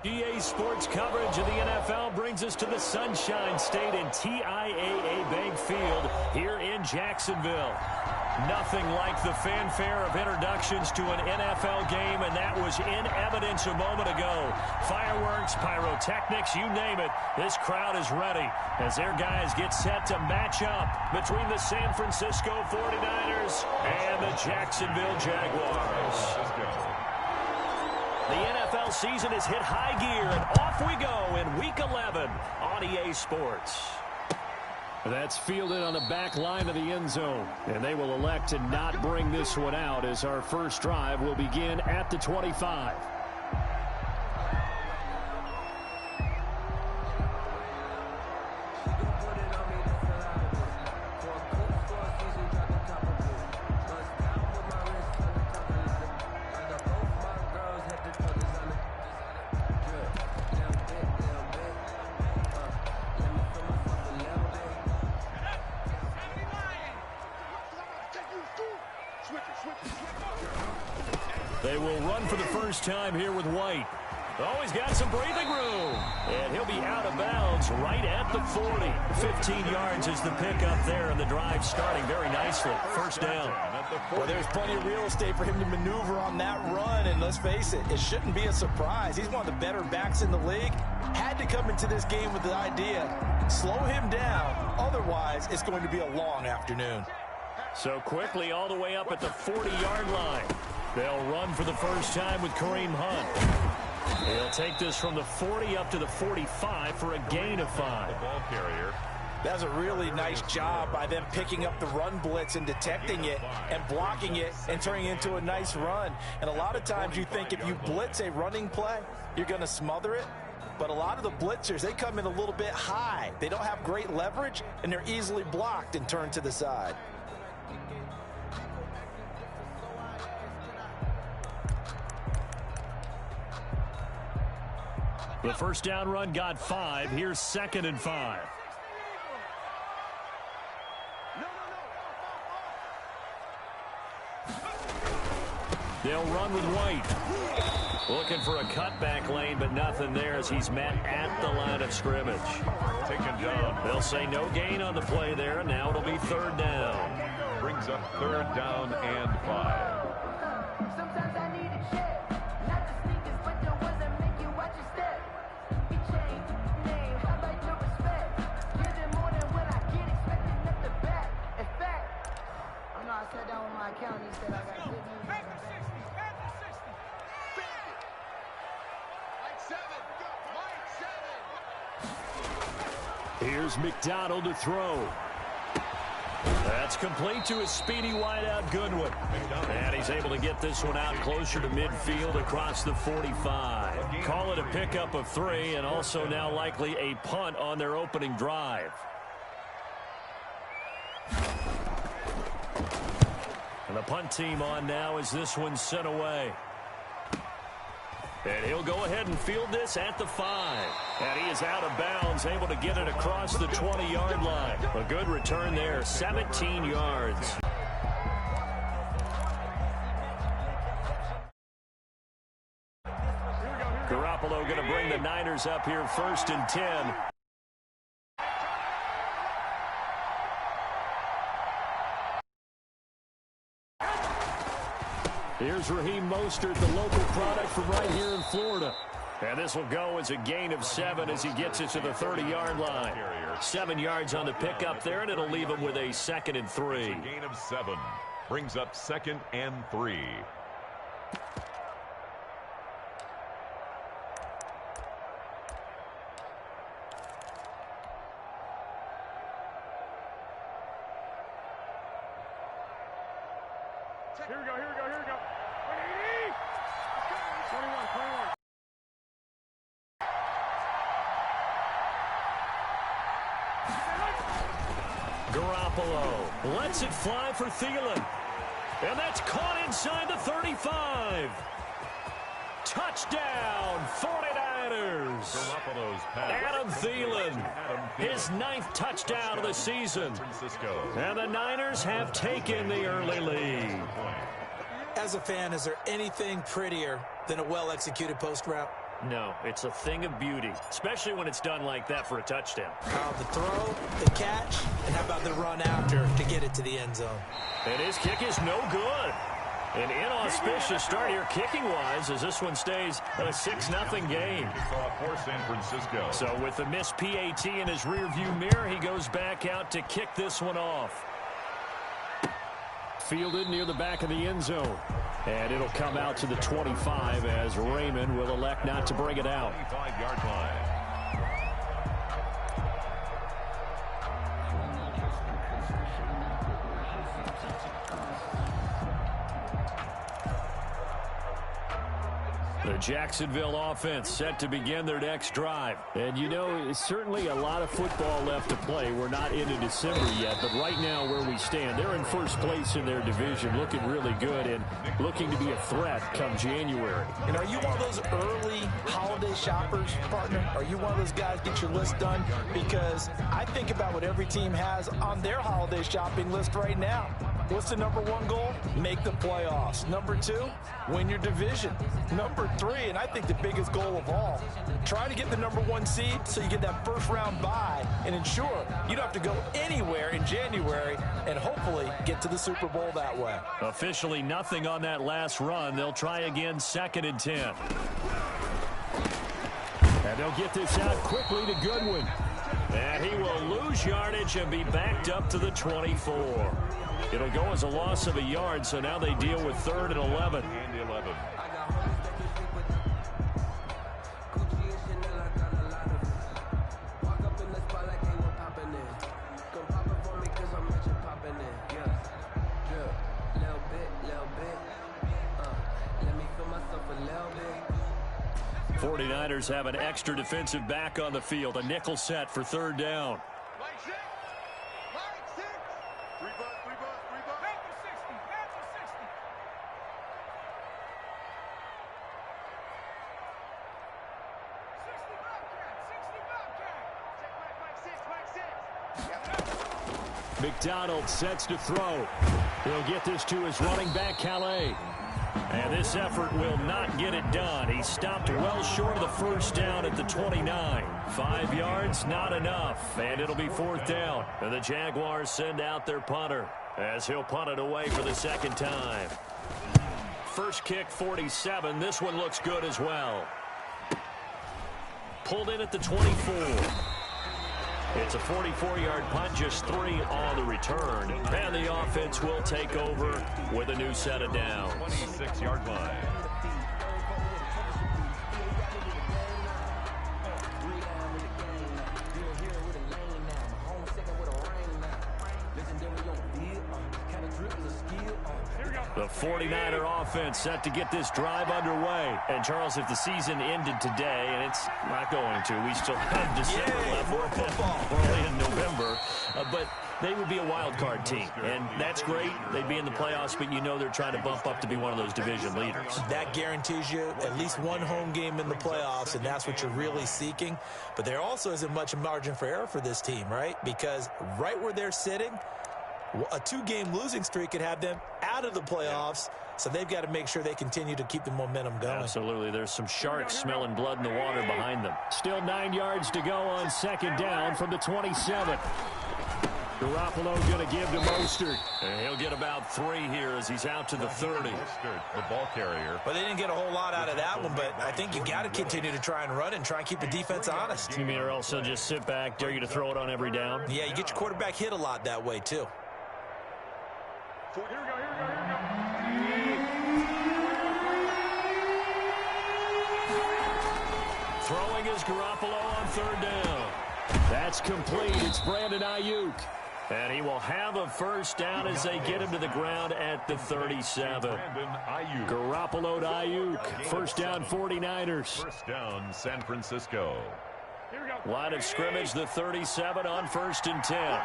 EA Sports coverage of the NFL brings us to the Sunshine State and TIAA Bank Field here in Jacksonville. Nothing like the fanfare of introductions to an NFL game, and that was in evidence a moment ago. Fireworks, pyrotechnics, you name it. This crowd is ready as their guys get set to match up between the San Francisco 49ers and the Jacksonville Jaguars. The NFL season has hit high gear, and off we go in Week 11 on EA Sports. That's fielded on the back line of the end zone, and they will elect to not bring this one out as our first drive will begin at the 25. They will run for the first time here with White. Oh, he's got some breathing room. And he'll be out of bounds right at the 40. 15 yards is the pickup there, and the drive starting very nicely. First down. Well, there's plenty of real estate for him to maneuver on that run, and let's face it, it shouldn't be a surprise. He's one of the better backs in the league. Had to come into this game with the idea, slow him down, otherwise it's going to be a long afternoon. So quickly all the way up at the 40-yard line. They'll run for the first time with Kareem Hunt. He'll take this from the 40 up to the 45 for a gain of 5. The ball carrier. That's a really nice job by them picking up the run blitz and detecting it and blocking it and turning it into a nice run. And a lot of times you think if you blitz a running play, you're going to smother it. But a lot of the blitzers, they come in a little bit high. They don't have great leverage, and they're easily blocked and turned to the side. The first down run got 5. Here's 2nd and 5. They'll run with White. Looking for a cutback lane, but nothing there as he's met at the line of scrimmage. Taken down. They'll say no gain on the play there, and now it'll be 3rd down. Brings up 3rd down and 5. Here's McDonald to throw. That's complete to his speedy wideout Goodwin. And he's able to get this one out closer to midfield across the 45. Call it a pickup of 3 and also now likely a punt on their opening drive. And the punt team on now as this one's sent away. And he'll go ahead and field this at the 5. And he is out of bounds, able to get it across the 20-yard line. A good return there, 17 yards. Garoppolo going to bring the Niners up here 1st and 10. Here's Raheem Mostert, the local product from right here in Florida. And this will go as a gain of 7 as he gets it to the 30-yard line. 7 yards on the pickup there, and it'll leave him with a 2nd and 3. A gain of 7. Brings up 2nd and 3. Here we go, here we go, here we go. 21, 21. Garoppolo lets it fly for Thielen. And that's caught inside the 35. Touchdown, 49ers. Adam Thielen, his 9th touchdown of the season. And the Niners have taken the early lead. As a fan, is there anything prettier than a well-executed post route? No, it's a thing of beauty, especially when it's done like that for a touchdown. The throw, the catch, and how about the run after to get it to the end zone? And his kick is no good. An inauspicious start here kicking-wise as this one stays a 6-0 game. For San Francisco. So with the missed PAT in his rearview mirror, he goes back out to kick this one off. Fielded near the back of the end zone. And it'll come out to the 25 as Raymond will elect not to bring it out. 25-yard line. The Jacksonville offense set to begin their next drive. And you know, certainly a lot of football left to play. We're not into December yet, but right now where we stand, they're in first place in their division, looking really good and looking to be a threat come January. And are you one of those early holiday shoppers, partner? Are you one of those guys get your list done? Because I think about what every team has on their holiday shopping list right now. What's the number one goal? Make the playoffs. Number two, win your division. Number three, and I think the biggest goal of all, try to get the number one seed so you get that first round bye and ensure you don't have to go anywhere in January and hopefully get to the Super Bowl that way. Officially nothing on that last run. They'll try again 2nd and 10. And they'll get this out quickly to Goodwin. And he will lose yardage and be backed up to the 24. It'll go as a loss of a yard, so now they deal with 3rd and 11. And 11. The 49ers have an extra defensive back on the field. A nickel set for 3rd down. McDonald sets to throw. He'll get this to his running back, Calais. And this effort will not get it done. He stopped well short of the first down at the 29. 5 yards, not enough. And it'll be 4th down. And the Jaguars send out their punter as he'll punt it away for the 2nd time. First kick, 47. This one looks good as well. Pulled in at the 24. It's a 44-yard punt, just 3 on the return. And the offense will take over with a new set of downs. 26-yard line. The 49er offense set to get this drive underway. And, Charles, if the season ended today, and it's not going to, we still have December left. More football. We're only in November. But they would be a wild card team. And that's great. They'd be in the playoffs, but you know they're trying to bump up to be one of those division leaders. That guarantees you at least one home game in the playoffs, and that's what you're really seeking. But there also isn't much margin for error for this team, right? Because right where they're sitting, a 2-game losing streak could have them out of the playoffs, so they've got to make sure they continue to keep the momentum going. Absolutely. There's some sharks smelling blood in the water behind them. Still 9 yards to go on 2nd down from the 27. Garoppolo going to give to Mostert. And he'll get about 3 here as he's out to the 30. Mostert, the ball carrier. Well, they didn't get a whole lot out of that one, but I think you got to continue to try and run and try and keep the defense honest. You mean or else they'll just sit back, dare you to throw it on every down? Yeah, you get your quarterback hit a lot that way, too. Here we go, here we go, here we go. Throwing is Garoppolo on 3rd down. That's complete. It's Brandon Ayuk. And he will have a first down as they get him to the ground at the 37. Brandon Ayuk. Garoppolo to Ayuk. First down, 49ers. First down, San Francisco. Here we go. Line of scrimmage, the 37 on 1st and 10.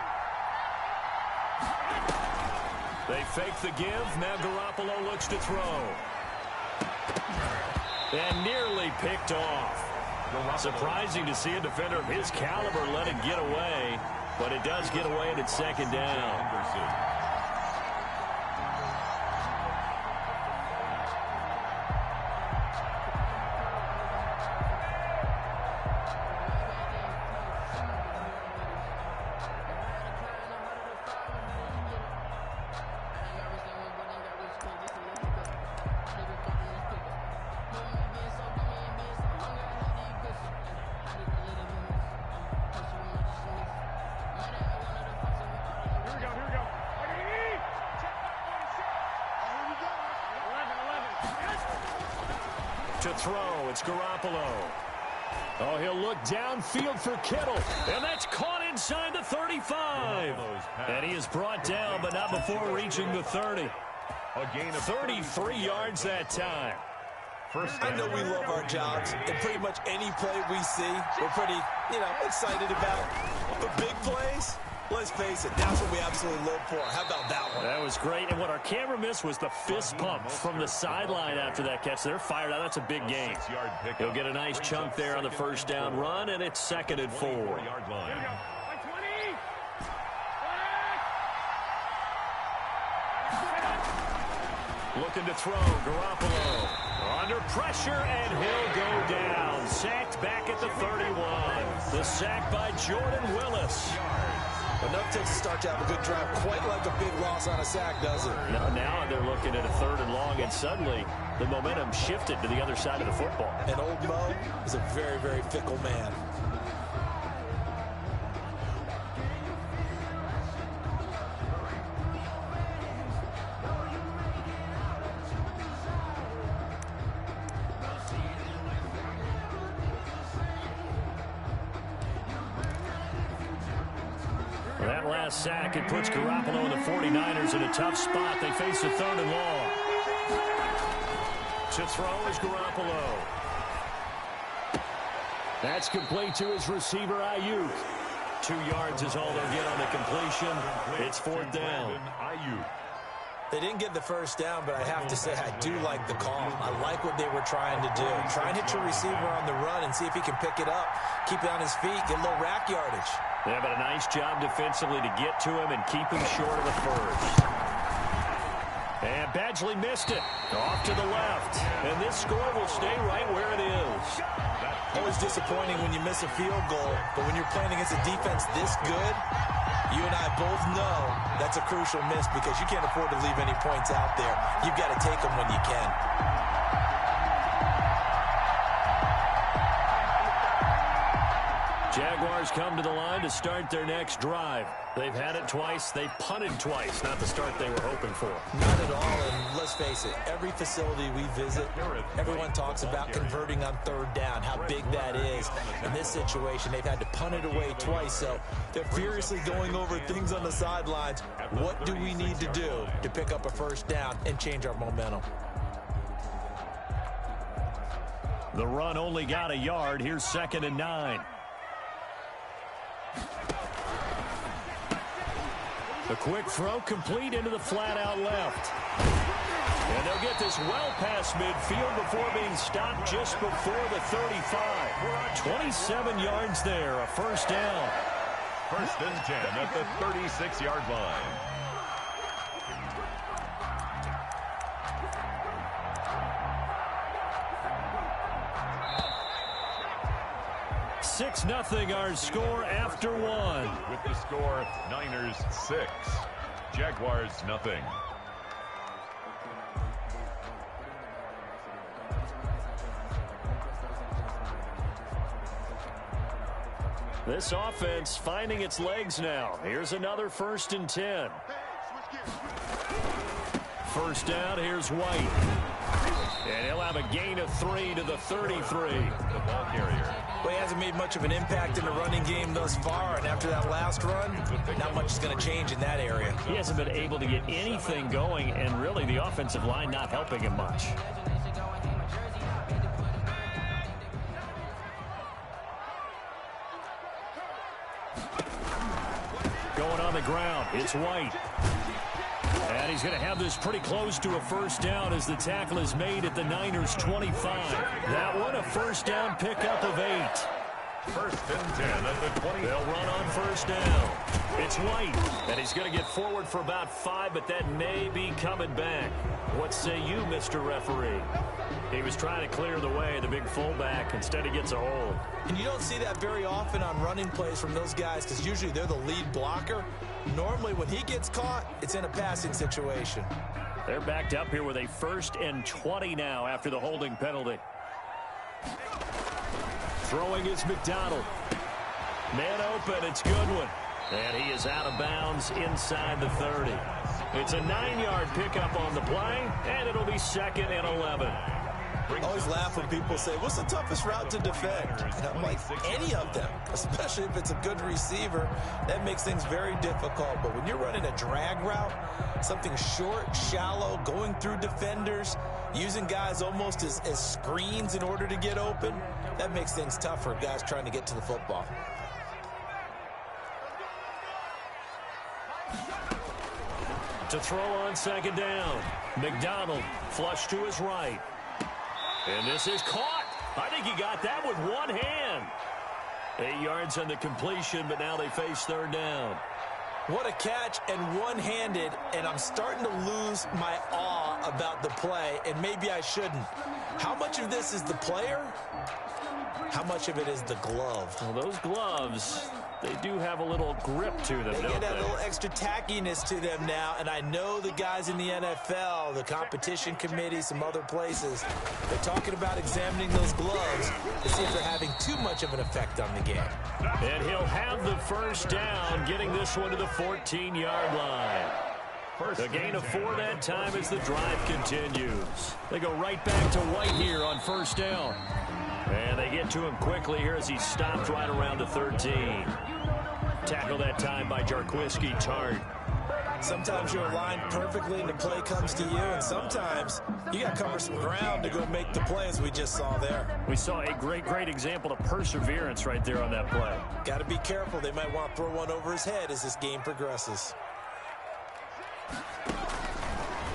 They fake the give. Now Garoppolo looks to throw. And nearly picked off. Surprising to see a defender of his caliber let it get away. But it does get away and it's 2nd down. To throw, it's Garoppolo. Oh, he'll look downfield for Kittle. And that's caught inside the 35. And he is brought down, but not before reaching the 30. A gain of 33 yards that time. I know we love our jobs, and pretty much any play we see, we're pretty, excited about. But big plays, let's face it, that's what we absolutely live for. How about that one? That was great, and what our camera missed was the fist pump from the sideline after that catch. They're fired out. That's a big gain. He'll get a nice chunk there on the first down run, and it's 2nd and 4. Looking to throw, Garoppolo. Under pressure, and he'll go down. Sacked back at the 31. The sack by Jordan Willis. Enough to start to have a good drive. Quite like a big loss on a sack, does it? Now they're looking at a 3rd and long, and suddenly the momentum shifted to the other side of the football. And old Mo is a very, very fickle man. That last sack, it puts Garoppolo and the 49ers in a tough spot. They face a 3rd and long. To throw is Garoppolo. That's complete to his receiver, Ayuk. 2 yards is all they'll get on the completion. It's 4th down. They didn't get the first down, but I have to say I do like the call. I like what they were trying to do. Try and hit your receiver on the run and see if he can pick it up, keep it on his feet, get a little rack yardage. Yeah, but a nice job defensively to get to him and keep him short of the first. And Badgley missed it. Off to the left. And this score will stay right where it is. Always disappointing when you miss a field goal, but when you're playing against a defense this good, you and I both know that's a crucial miss because you can't afford to leave any points out there. You've got to take them when you can. Jaguars come to the line to start their next drive. They've had it twice. They've punted twice. Not the start they were hoping for. Not at all, and let's face it, every facility we visit, everyone talks about converting on 3rd down, how big that is. In this situation, they've had to punt it away twice, so they're furiously going over things on the sidelines. What do we need to do to pick up a 1st down and change our momentum? The run only got a yard. Here's 2nd and 9. A quick throw complete into the flat out left. And they'll get this well past midfield before being stopped just before the 35. 27 yards there, a 1st down. 1st and 10 at the 36-yard line. 6-0 our score after 1. With the score, Niners 6, Jaguars nothing. This offense finding its legs now. Here's another 1st and 10. 1st down, here's White. And he'll have a gain of 3 to the 33. The ball carrier. Well, he hasn't made much of an impact in the running game thus far, and after that last run, not much is going to change in that area. He hasn't been able to get anything going, and really the offensive line not helping him much. Going on the ground, it's White. And he's going to have this pretty close to a 1st down as the tackle is made at the Niners' 25. That one, a 1st down pickup of 8. 1st and 10 at the 20. They'll run on 1st down. It's White, and he's going to get forward for about 5, but that may be coming back. What say you, Mr. Referee? He was trying to clear the way, the big fullback. Instead, he gets a hold. And you don't see that very often on running plays from those guys because usually they're the lead blocker. Normally, when he gets caught, it's in a passing situation. They're backed up here with a 1st and 20 now after the holding penalty. Throwing is McDonald. Man open, it's Goodwin. And he is out of bounds inside the 30. It's a 9-yard pickup on the play, and it'll be 2nd and 11. I always laugh when people say, what's the toughest route to defend? And I'm like, any of them, especially if it's a good receiver. That makes things very difficult. But when you're running a drag route, something short, shallow, going through defenders, using guys almost as screens in order to get open, that makes things tough for guys trying to get to the football. To throw on second down. McDonald flush to his right. And this is caught. I think he got that with one hand. 8 yards on the completion, but now they face third down. What a catch, and one-handed, and I'm starting to lose my awe about the play, and maybe I shouldn't. How much of this is the player? How much of it is the glove? Well, those gloves, they do have a little grip to them, They get a little extra tackiness to them now, and I know the guys in the NFL, the competition committee, some other places, they're talking about examining those gloves to see if they're having too much of an effect on the game. And he'll have the first down, getting this one to the 14-yard line. A gain of 4 that time as the drive continues. They go right back to White here on first down. And they get to him quickly here as he stopped right around the 13. Tackle that time by Jarquiski Tart. Sometimes you're aligned perfectly and the play comes to you, and sometimes you got to cover some ground to go make the play, as we just saw there. We saw a great example of perseverance right there on that play. Got to be careful. They might want to throw one over his head as this game progresses.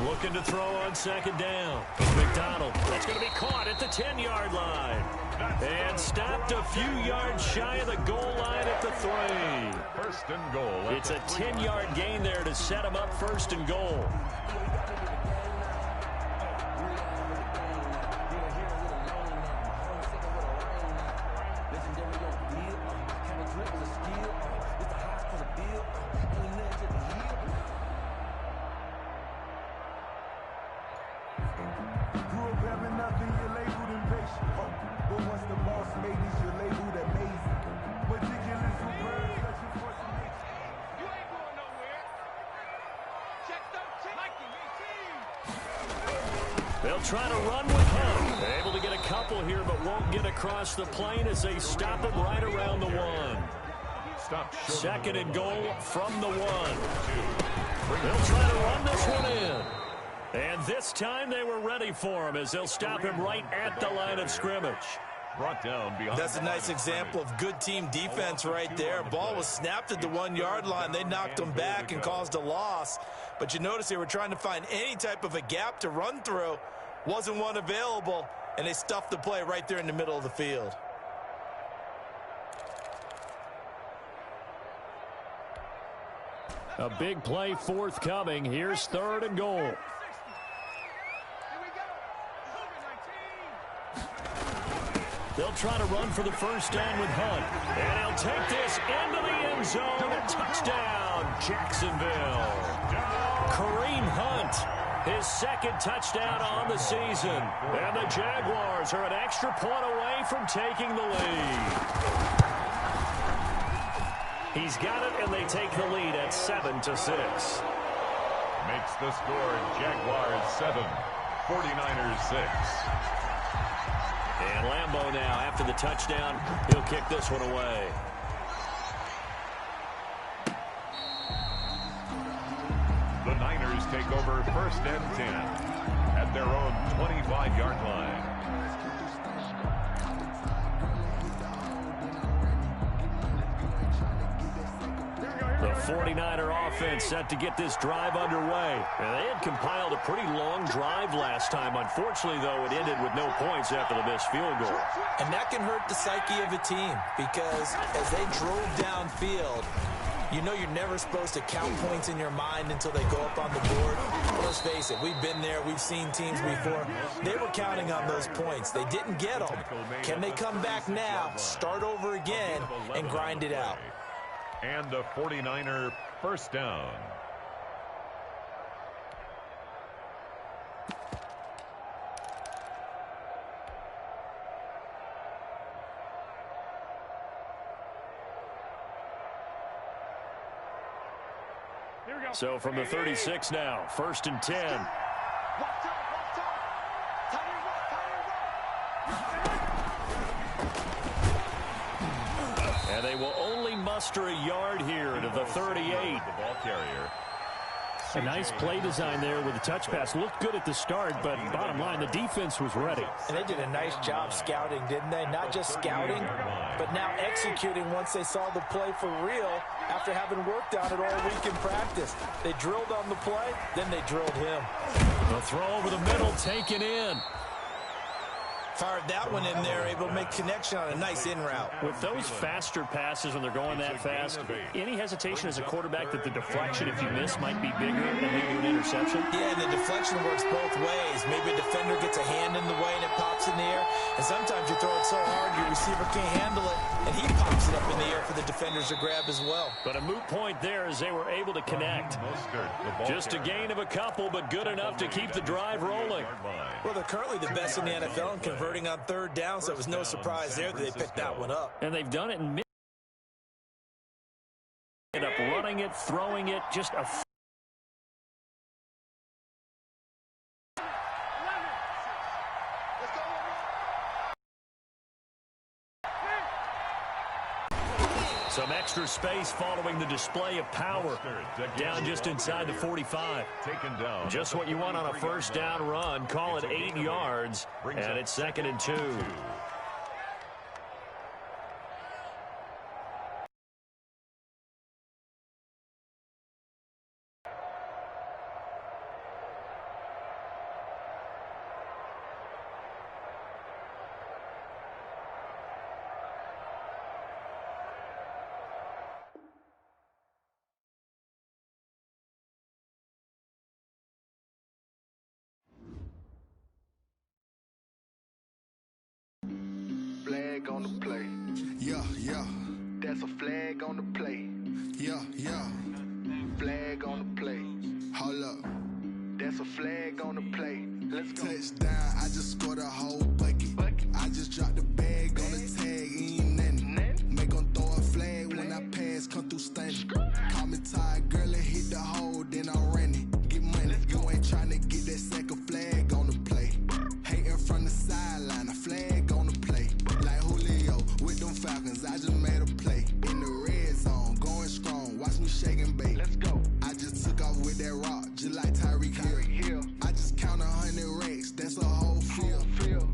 Looking to throw on second down. McDonald. That's going to be caught at the 10-yard line. And stopped a few yards shy of the goal line at the 3. First and goal. It's a 10-yard gain there to set him up first and goal. They'll try to run with Hunt. They're able to get a couple here, but won't get across the plane as they stop him right around the 1. Second and goal from the 1. They'll try to run this one in. And this time they were ready for him as they'll stop him right at the line of scrimmage. Brought down behind. That's a nice example of good team defense right there. Ball was snapped at the 1-yard line. They knocked him back and caused a loss. But you notice they were trying to find any type of a gap to run through. Wasn't one available, and they stuffed the play right there in the middle of the field. A big play forthcoming. Here's third and goal. They'll try to run for the first down with Hunt. And he'll take this into the end zone. A touchdown, Jacksonville. Kareem Hunt, his second touchdown on the season. And the Jaguars are an extra point away from taking the lead. He's got it, and they take the lead at 7-6. Makes the score Jaguars 7, 49ers 6. And Lambeau now, after the touchdown, he'll kick this one away. The Niners take over first and 10 at their own 25-yard line. The 49er offense set to get this drive underway. And they had compiled a pretty long drive last time. Unfortunately, though, it ended with no points after the missed field goal. And that can hurt the psyche of a team because as they drove downfield, you know you're never supposed to count points in your mind until they go up on the board. Let's face it, we've been there. We've seen teams before. They were counting on those points. They didn't get them. Can they come back now, start over again, and grind it out? And a 49er first down. So from the 36 now, first and 10. And they will only muster a yard here to the 38. The ball carrier. A nice play design there with the touch pass. Looked good at the start, but bottom line, the defense was ready. And they did a nice job scouting, didn't they? Not just scouting, but now executing once they saw the play for real after having worked on it all week in practice. They drilled on the play, then they drilled him. The throw over the middle, taken in. Fired that one in there, able to make connection on a nice in route. With those faster passes when they're going that fast, any hesitation as a quarterback that the deflection, if you miss, might be bigger and lead to an interception? Yeah, and the deflection works both ways. Maybe a defender gets a hand in the way and it pops in the air. And sometimes you throw it so hard your receiver can't handle it, and he pops it up in the air for the defenders to grab as well. But a moot point there as they were able to connect. Just a gain of a couple, but good enough to keep the drive rolling. Well, they're currently the best in the NFL in converting on third down, so it was no surprise there that they picked that one up. And they've done it in end up running it, throwing it, just a some extra space following the display of power. Down just inside the 45. Just what you want on a first down run. Call it 8 yards, and it's 2nd and 2. Flag on the play. Yeah, yeah. That's a flag on the play. Yeah, yeah. Flag on the play. Hold up. That's a flag on the play. Let's go. Touchdown, I just scored a whole bucket. I just dropped the bag on the tag, ain't nothing. Make 'em throw a flag when I pass, come through stunning. Call me tired, girl, and hit the hole, then I'm running. Get money, you ain't trying to get that second flag on the play. Hating from the sideline, a flag on the play. Like Julio with them Falcons, I just made a play. In the red zone, going strong, watch me shake and bake. Let's go. I just took off with that rock, just like Tyreek Hill. I just count 100 racks, that's a whole field.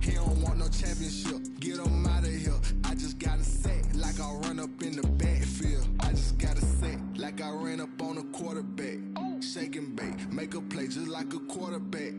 He don't want no championship, get him out of here. I just got a set, like I run up in the backfield. I just got a set, like I ran up on a quarterback. Shake and bake, make a play just like a quarterback.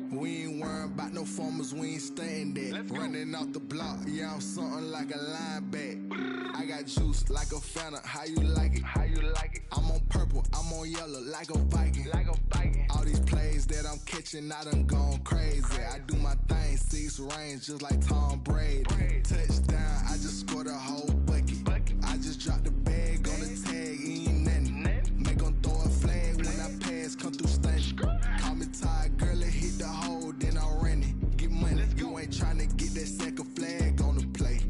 We ain't worrying about no formers, we ain't staying there. Running off the block, yeah, I'm something like a linebacker. I got juice like a Fanta, how you like it? How you like it? I'm on purple, I'm on yellow, like a Viking. Like a Viking. All these plays that I'm catching, I done gone crazy. I do my thing, 6 range, just like Tom Brady. Touchdown, I just scored a whole bucket. I just dropped the bag on the tag, ain't nothing. Make 'em throw a flag when I pass, come through stunning. Call me tired, girl, and hit the hole, then I'm running. Get money, you ain't trying to get that second flag on the play.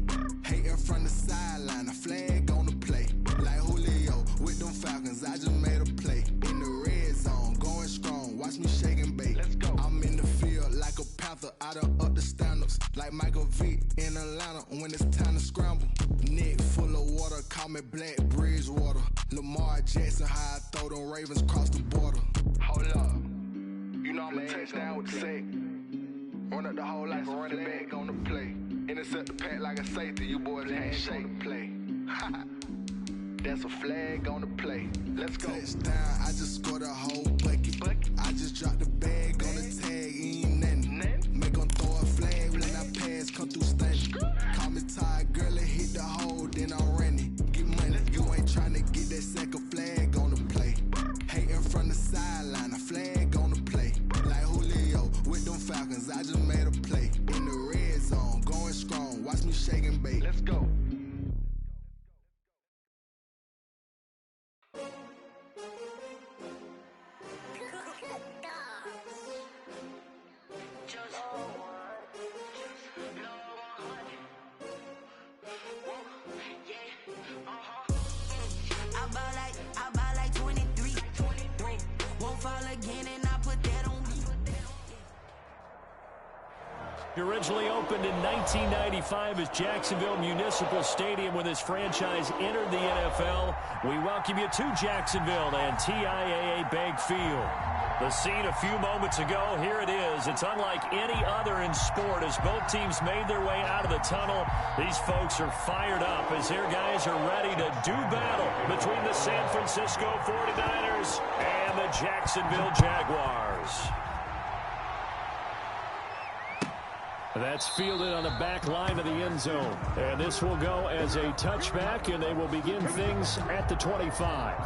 Hating from the sideline, a flag on the play. Like Julio with them Falcons, I just made a play. In the red zone, going strong, watch me shake and bake. Let's go. I'm in the field like a panther, I done up the standards. Like Michael Vick in Atlanta when it's time to scramble. Neck full of water, call me Black Bridgewater. Lamar Jackson, how I throw them Ravens across the border. Hold up. You know I'm a touchdown with the sack. Run up the whole life and running back on the play. Intercept the pack like a safety, you boys can't shake the play. That's a flag on the play. Let's go. Touchdown, I just scored a whole bucket. I just dropped the bag on the tag, ain't nothing. Make 'em throw a flag when I pass, come through stunning. Call me tired, girl, and hit the hole, then I'm running. Get money, you ain't trying to get that second flag on the play. Hating from the sideline, a flag on the play. Like Julio with them Falcons, I just made a play. In the red zone, going strong, watch me shake and bake. Let's go. I buy like 23. Won't fall again and I put that on me. Originally opened in 1995 as Jacksonville Municipal Stadium when this franchise entered the NFL. We welcome you to Jacksonville and TIAA Bank Field. The scene a few moments ago, here it is. It's unlike any other in sport as both teams made their way out of the tunnel. These folks are fired up as their guys are ready to do battle between the San Francisco 49ers and the Jacksonville Jaguars. That's fielded on the back line of the end zone. And this will go as a touchback, and they will begin things at the 25.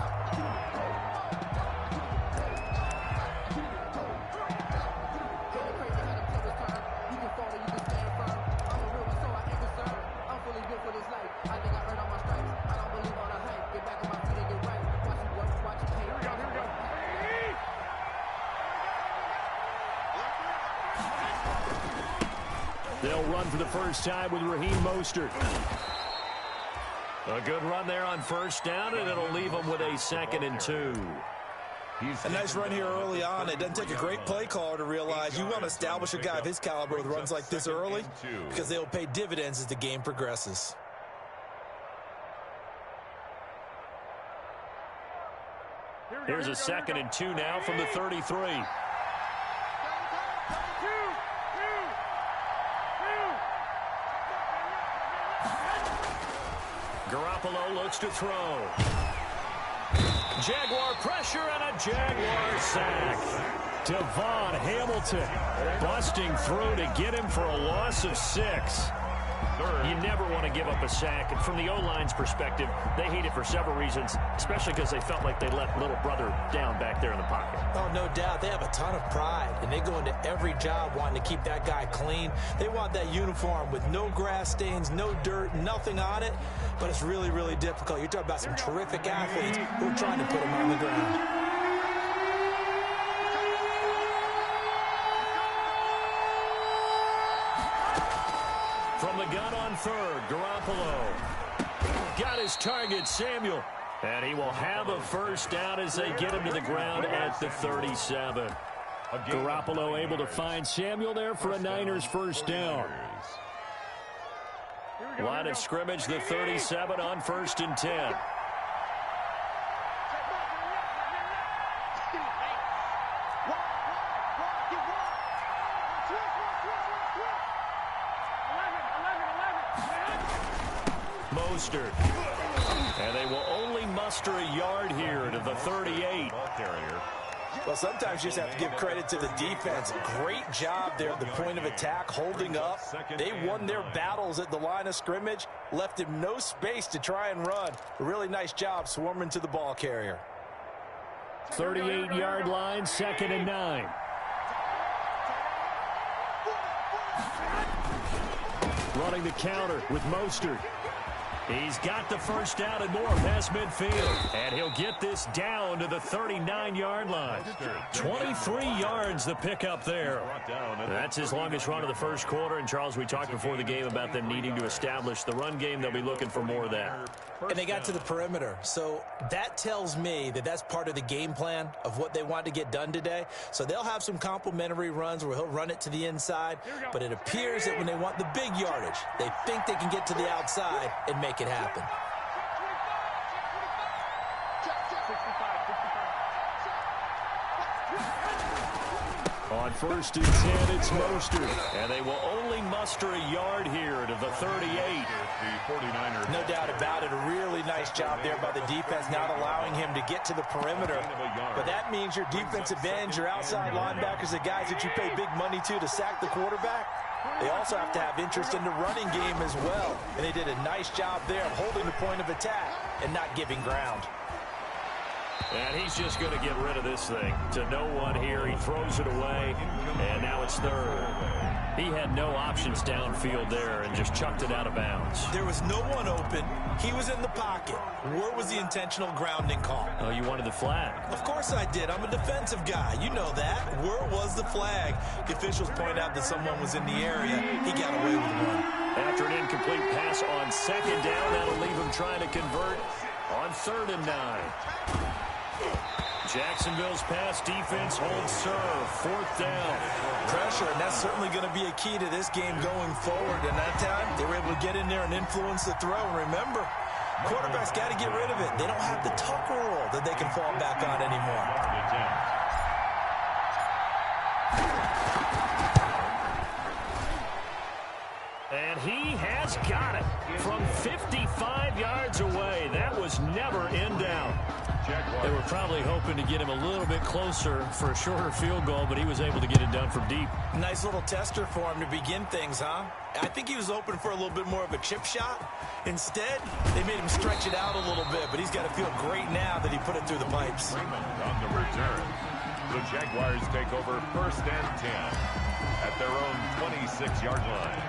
They'll run for the first time with Raheem Mostert. A good run there on first down, and it'll leave them with a 2nd and 2. A nice run here early on. It doesn't take a great play caller to realize you want to establish a guy of his caliber with runs like this early because they will pay dividends as the game progresses. Here's a 2nd and 2 now from the 33. Garoppolo looks to throw. Jaguar pressure and a Jaguar sack. Devon Hamilton busting through to get him for a loss of 6. You never want to give up a sack. And from the O-line's perspective, they hate it for several reasons, especially because they felt like they let little brother down back there in the pocket. Oh, no doubt. They have a ton of pride, and they go into every job wanting to keep that guy clean. They want that uniform with no grass stains, no dirt, nothing on it. But it's really, really difficult. You're talking about some terrific athletes who are trying to put him on the ground. From the gun on 3rd, Garoppolo got his target, Samuel. And he will have a first down as they get him to the ground at the 37. Garoppolo able to find Samuel there for a Niners first down. Line of scrimmage, the 37 on 1st and 10. Mostert. And they will only muster a yard here to the 38. Well, sometimes you just have to give credit to the defense. Great job there at the point of attack, holding up. They won their battles at the line of scrimmage, left him no space to try and run. A really nice job swarming to the ball carrier. 38-yard line, 2nd and 9. Running the counter with Mostert. He's got the first down and more past midfield. And he'll get this down to the 39-yard line. 23 yards the pickup there. That's his longest run of the first quarter. And, Charles, we talked before the game about them needing to establish the run game. They'll be looking for more of that. And they got to the perimeter. So that tells me that that's part of the game plan of what they want to get done today. So they'll have some complimentary runs where he'll run it to the inside. But it appears that when they want the big yardage, they think they can get to the outside and make it happen. On 1st and 10, it's Mostert. And they will only muster a yard here to the 38. No doubt about it. A really nice job there by the defense, not allowing him to get to the perimeter. But that means your defensive ends, your outside linebackers, the guys that you pay big money to sack the quarterback, they also have to have interest in the running game as well. And they did a nice job there of holding the point of attack and not giving ground. And he's just going to get rid of this thing to no one here. He throws it away, and now it's 3rd. He had no options downfield there and just chucked it out of bounds. There was no one open. He was in the pocket. Where was the intentional grounding call? Oh, you wanted the flag. Of course I did. I'm a defensive guy. You know that. Where was the flag? The officials point out that someone was in the area. He got away with one. After an incomplete pass on 2nd down, that'll leave him trying to convert on 3rd and 9. Jacksonville's pass defense holds serve. 4th down. Pressure, and that's certainly going to be a key to this game going forward. And that time, they were able to get in there and influence the throw. And remember, quarterbacks got to get rid of it. They don't have the Tucker rule that they can fall back on anymore. And he has got it from 55 yards away. That was never in doubt. They were probably hoping to get him a little bit closer for a shorter field goal, but he was able to get it done from deep. Nice little tester for him to begin things, huh? I think he was open for a little bit more of a chip shot. Instead, they made him stretch it out a little bit, but he's got to feel great now that he put it through the pipes. On the return, the Jaguars take over 1st and 10 at their own 26-yard line.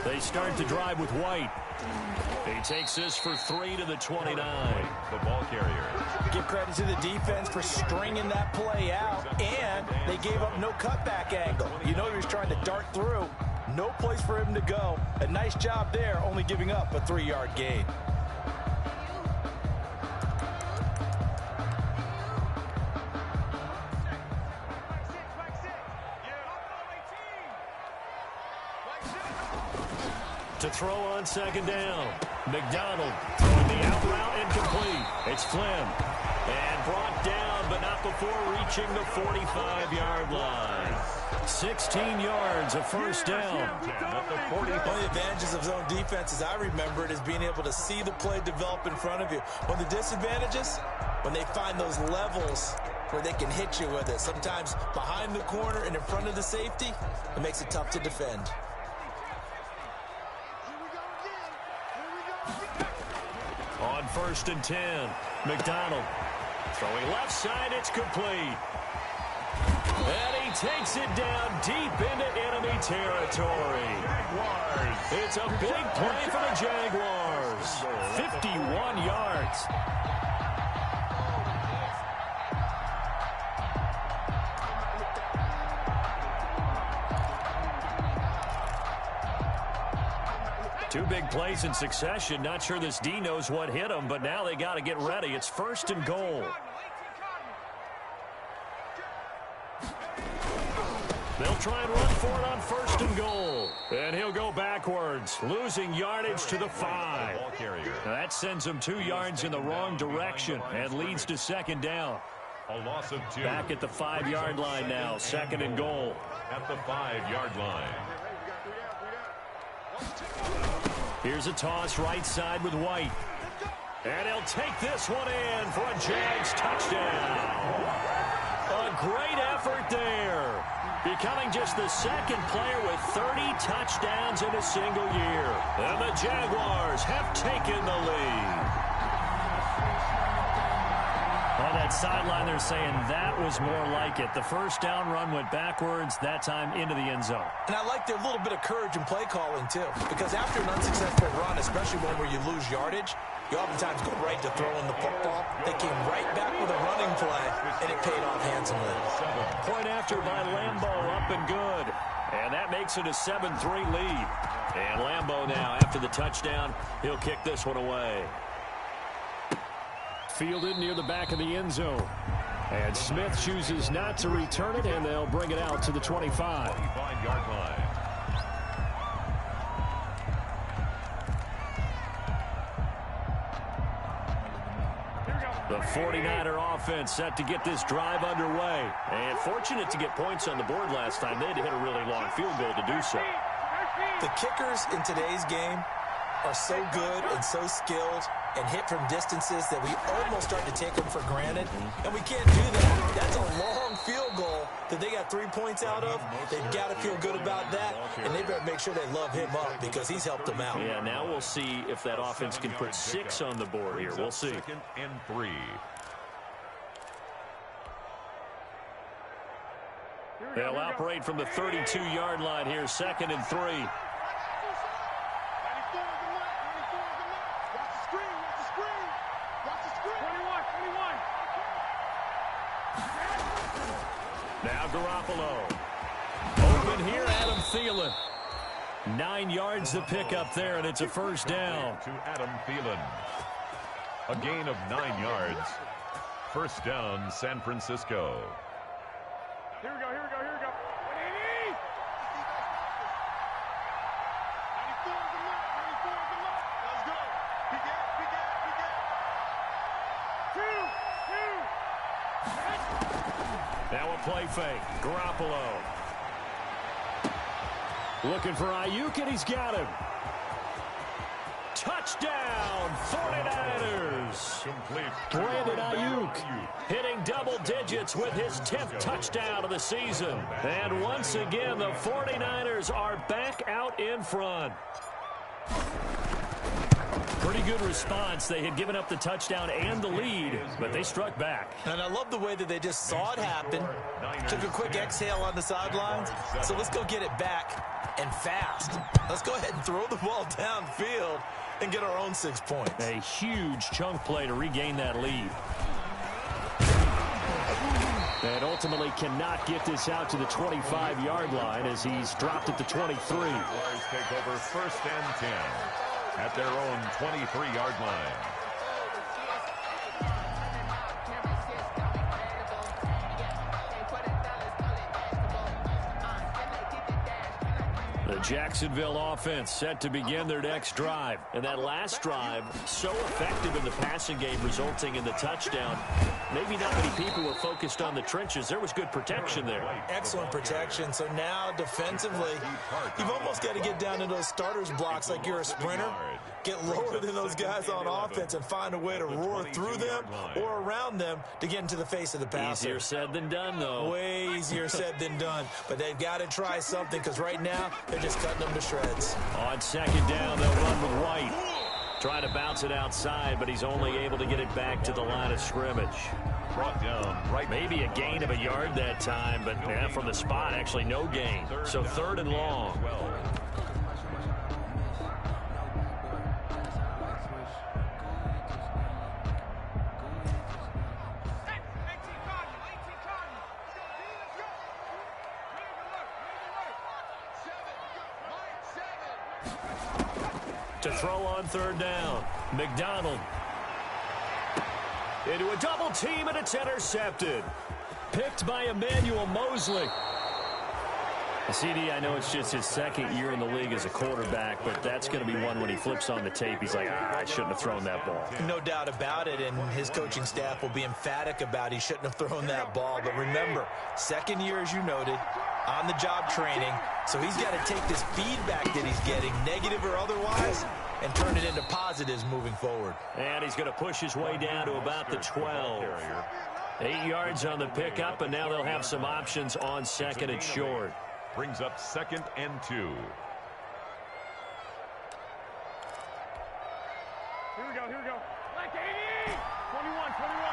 They start to drive with White. He takes this for 3 to the 29. The ball carrier. Give credit to the defense for stringing that play out, and they gave up no cutback angle. You know he was trying to dart through. No place for him to go. A nice job there, only giving up a 3-yard gain. To throw on 2nd down. McDonald throwing the out route incomplete. It's Flynn. And brought down, but not before reaching the 45-yard line. 16 yards, a 1st down. One of the advantages of zone defense, as I remember it, is being able to see the play develop in front of you. One of the disadvantages, when they find those levels where they can hit you with it. Sometimes behind the corner and in front of the safety, it makes it tough to defend. On 1st and 10, McDonald throwing left side, it's complete. And he takes it down deep into enemy territory. It's a big play for the Jaguars. 51 yards. Two big plays in succession. Not sure this D knows what hit him, but now they got to get ready. It's 1st and goal. They'll try and run for it on 1st and goal. And he'll go backwards, losing yardage to the 5. Now that sends him 2 yards in the wrong direction and leads to 2nd down. A loss of 2. Back at the 5-yard line now, 2nd and goal. At the 5-yard line. Here's a toss right side with White. And he'll take this one in for a Jags touchdown. A great effort there. Becoming just the 2nd player with 30 touchdowns in a single year. And the Jaguars have taken the lead. On that sideline, they're saying that was more like it. The 1st down run went backwards, that time into the end zone. And I like their little bit of courage in play calling, too. Because after an unsuccessful run, especially one where you lose yardage, you oftentimes go right to throwing the football. They came right back with a running play, and it paid off handsomely. Point after by Lambeau, up and good. And that makes it a 7-3 lead. And Lambeau now, after the touchdown, he'll kick this one away. Fielded near the back of the end zone. And Smith chooses not to return it, and they'll bring it out to the 25. 25-yard line. The 49er offense set to get this drive underway. And fortunate to get points on the board last time. They had to hit a really long field goal to do so. The kickers in today's game are so good and so skilled and hit from distances that we almost start to take them for granted. And we can't do that. That's a long field goal that they got 3 points out of. They've got to feel good about that, and they better make sure they love him up because he's helped them out. Yeah, now we'll see if that offense can put 6 on the board here. We'll see. 2nd and 3. They'll operate from the 32-yard line here, 2nd and 3. Now Garoppolo. Open here, Adam Thielen. 9 yards to pick up there, and it's a first down. To Adam Thielen. A gain of 9 yards. First down, San Francisco. Here we go, here we go, here we go. 94, Now a play fake. Garoppolo. Looking for Ayuk, and he's got him. Touchdown, 49ers. Complete. Brandon Ayuk hitting double digits with his 10th touchdown of the season. And once again, the 49ers are back out in front. Pretty good response. They had given up the touchdown and the lead, but they struck back. And I love the way that they just saw it happen, took a quick exhale on the sidelines. So let's go get it back and fast. Let's go ahead and throw the ball downfield and get our own 6 points. A huge chunk play to regain that lead. And ultimately cannot get this out to the 25-yard line as he's dropped it to 23. Jaguars take over first and 10 at their own 23-yard line. The Jacksonville offense set to begin their next drive. And that last drive, so effective in the passing game, resulting in the touchdown. Maybe not many people were focused on the trenches. There was good protection there. Excellent protection. So now defensively, you've almost got to get down to those starters blocks like you're a sprinter. Get lower than those guys on offense and find a way to roar through them or around them to get into the face of the passer. Easier said than done, though. Way easier said than done. But they've got to try something because right now they're just cutting them to shreds. On second down, they'll run with White. Trying to bounce it outside, but he's only able to get it back to the line of scrimmage. Brought down right. Maybe a gain of a yard that time, but from the spot, actually no gain. So third and long. To throw on third down. McDonald. Into a double team, and it's intercepted. Picked by Emmanuel Mosley. CD, I know it's just his second year in the league as a quarterback, but that's going to be one when he flips on the tape. He's like, I shouldn't have thrown that ball. No doubt about it, and his coaching staff will be emphatic about he shouldn't have thrown that ball. But remember, second year, as you noted, on-the-job training, so he's got to take this feedback that he's getting, negative or otherwise, and turn it into positives moving forward. And he's going to push his way down to about the 12. 8 yards on the pickup, and now they'll have some options on second and short. Brings up second and 2. Here we go, here we go. Like 80! 21, 21.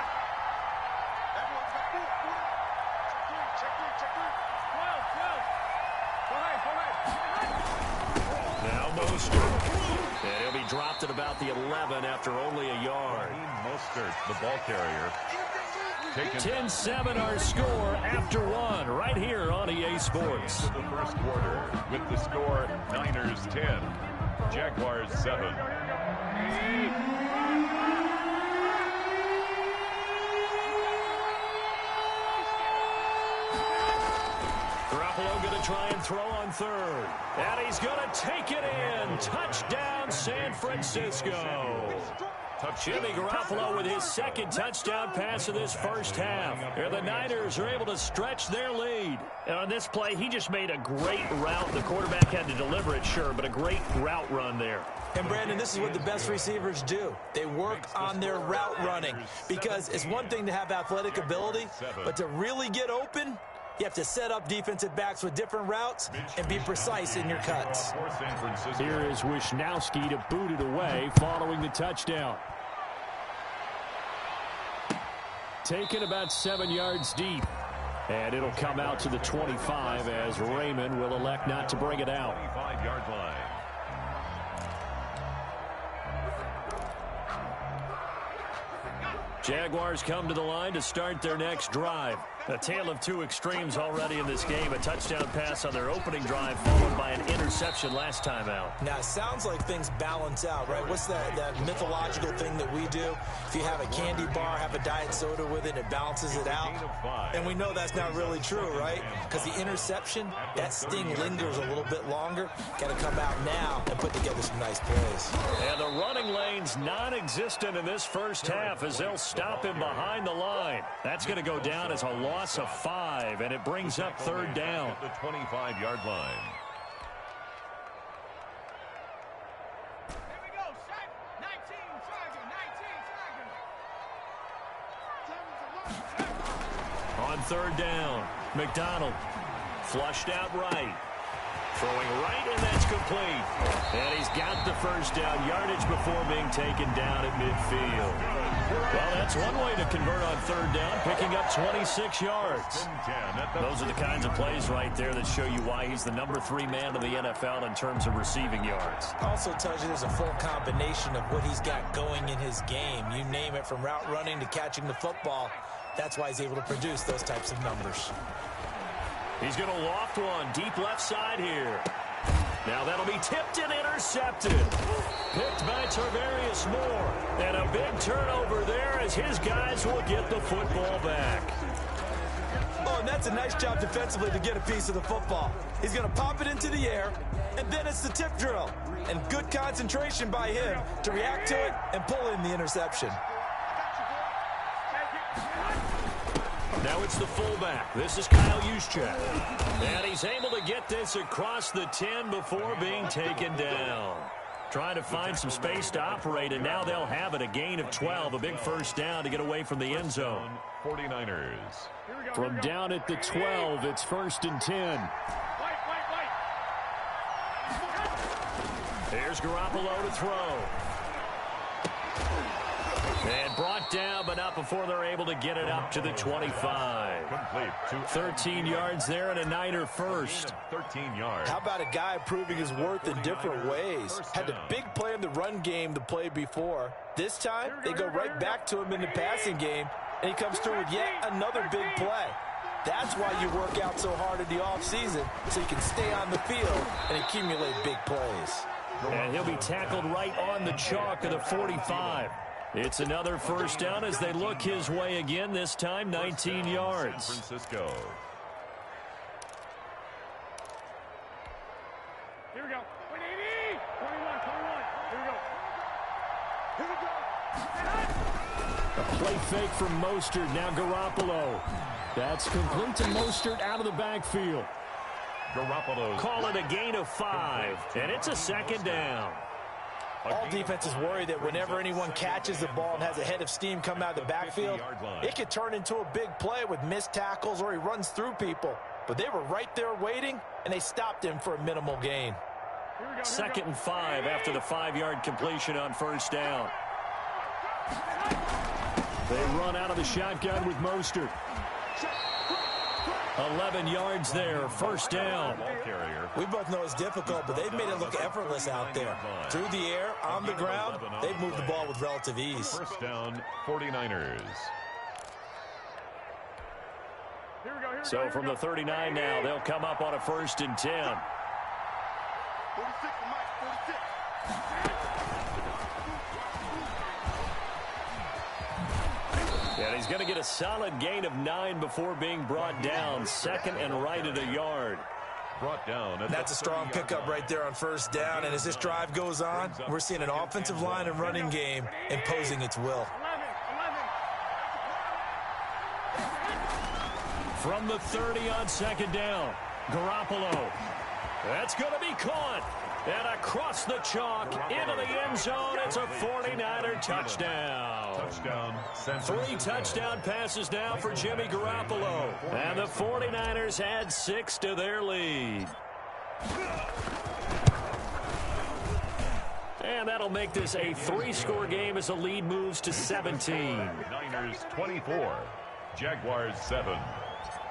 Everyone's got 4. Check 3. 12. Go ahead. Now Mostert. And he'll be dropped at about the 11 after only a yard. Mostert, the ball carrier. 10-7 our score after one right here on EA Sports. The first quarter with the score Niners 10, Jaguars 7. Garoppolo going to try and throw on third. And he's going to take it in. Touchdown, San Francisco. Jimmy Garoppolo with his second touchdown pass of this first half. And the Niners are able to stretch their lead. And on this play, he just made a great route. The quarterback had to deliver it, sure, but a great route run there. And, Brandon, this is what the best receivers do. They work on their route running because it's one thing to have athletic ability, but to really get open, you have to set up defensive backs with different routes and be precise in your cuts. Here is Wisnowski to boot it away following the touchdown. Taken about 7 yards deep. And it'll come out to the 25 as Raymond will elect not to bring it out. 25-yard line. Jaguars come to the line to start their next drive. A tale of two extremes already in this game. A touchdown pass on their opening drive followed by an interception last time out. Now, it sounds like things balance out, right? What's that mythological thing that we do? If you have a candy bar, have a diet soda with it, it balances it out. And we know that's not really true, right? Because the interception, that sting lingers a little bit longer. Got to come out now and put together some nice plays. And the running lane's non-existent in this first half as they'll stop him behind the line. That's going to go down as a loss of 5, and it brings up third down. At the 25-yard line. Here we go, set. 19, target, 19, target. On third down, McDonald flushed out right. Throwing right, and that's complete. And he's got the first down yardage before being taken down at midfield. Well, that's one way to convert on third down, picking up 26 yards. Those are the kinds of plays right there that show you why he's the number 3 man in the NFL in terms of receiving yards. Also tells you there's a full combination of what he's got going in his game. You name it, from route running to catching the football. That's why he's able to produce those types of numbers. He's going to loft one deep left side here. Now that'll be tipped and intercepted. Picked by Tarvarius Moore. And a big turnover there as his guys will get the football back. Oh, and that's a nice job defensively to get a piece of the football. He's going to pop it into the air, and then it's the tip drill. And good concentration by him to react to it and pull in the interception. Now it's the fullback. This is Kyle Juszczyk. And he's able to get this across the 10 before being taken down. Trying to find some space to operate, and now they'll have it. A gain of 12, a big first down to get away from the end zone. 49ers. From down at the 12, it's 1st and 10. Here's Garoppolo to throw. And brought down, but not before they're able to get it up to the 25. 13 yards there and a Niner first. 13 yards. How about a guy proving his worth in different ways? Had a big play in the run game to play before. This time, they go right back to him in the passing game, and he comes through with yet another big play. That's why you work out so hard in the offseason, so you can stay on the field and accumulate big plays. And he'll be tackled right on the chalk of the 45. It's another first down as they look his way again, this time 19 yards. San Francisco. Here we go. 180. 21. Here we go. A play fake from Mostert, now Garoppolo. That's complete to Mostert out of the backfield. Garoppolo. Call it a gain of 5, and it's a second down. All defenses worry that whenever anyone catches the ball and has a head of steam come out of the backfield, it could turn into a big play with missed tackles or he runs through people. But they were right there waiting, and they stopped him for a minimal gain. 2nd and 5 after the 5-yard completion on first down. They run out of the shotgun with Mostert. 11 yards there, first down. We both know it's difficult, but they've made it look effortless out there. Through the air, on the ground, they've moved the ball with relative ease. First down, 49ers. So from the 39 now, they'll come up on a 1st and 10. 46, Mike, 46. And he's going to get a solid gain of 9 before being brought down. 2nd and right at a yard. Brought down. That's a strong pickup right there on first down. And as this drive goes on, we're seeing an offensive line and running game imposing its will. 11. From the 30 on 2nd down, Garoppolo. That's going to be caught. And across the chalk, into the end zone, it's a 49er touchdown. Touchdown. 3 touchdown passes now for Jimmy Garoppolo. And the 49ers add 6 to their lead. And that'll make this a 3-score game as the lead moves to 17. Niners 24. Jaguars 7.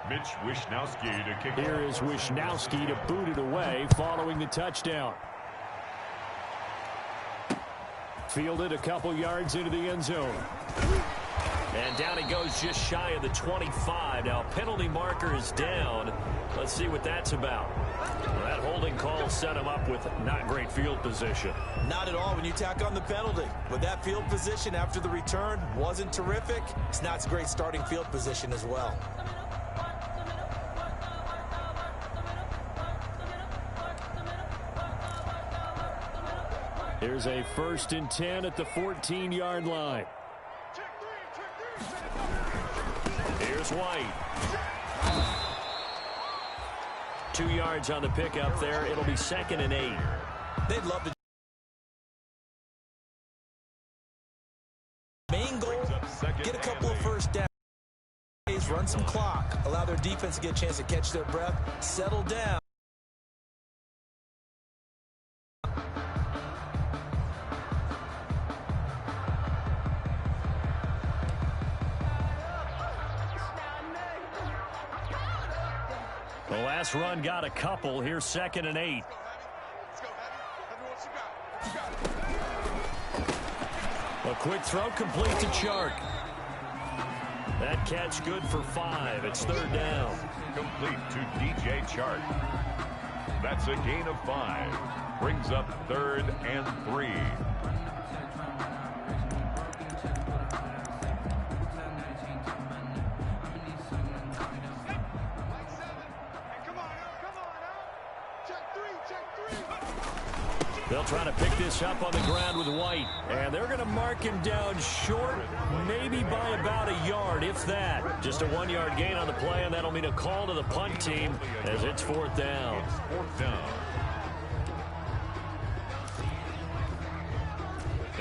Mitch Wishnowsky to kick. Here is Wishnowsky to boot it away following the touchdown. Fielded a couple yards into the end zone. And down he goes just shy of the 25. Now, penalty marker is down. Let's see what that's about. Well, that holding call set him up with not great field position. Not at all when you tack on the penalty. But that field position after the return wasn't terrific. It's not a great starting field position as well. Here's a 1st and 10 at the 14-yard line. Here's White. 2 yards on the pickup there. It'll be 2nd and 8. They'd love to. Main goal, get a couple of first downs, run some clock, allow their defense to get a chance to catch their breath, settle down. The last run got a couple. Here's 2nd and 8. A quick throw complete to Chark. That catch good for 5. It's 3rd down. Complete to DJ Chark. That's a gain of 5. Brings up 3rd and 3. They'll try to pick this up on the ground with White. And they're going to mark him down short, maybe by about a yard, if that. Just a 1-yard gain on the play, and that'll mean a call to the punt team as it's 4th down. It's 4th down.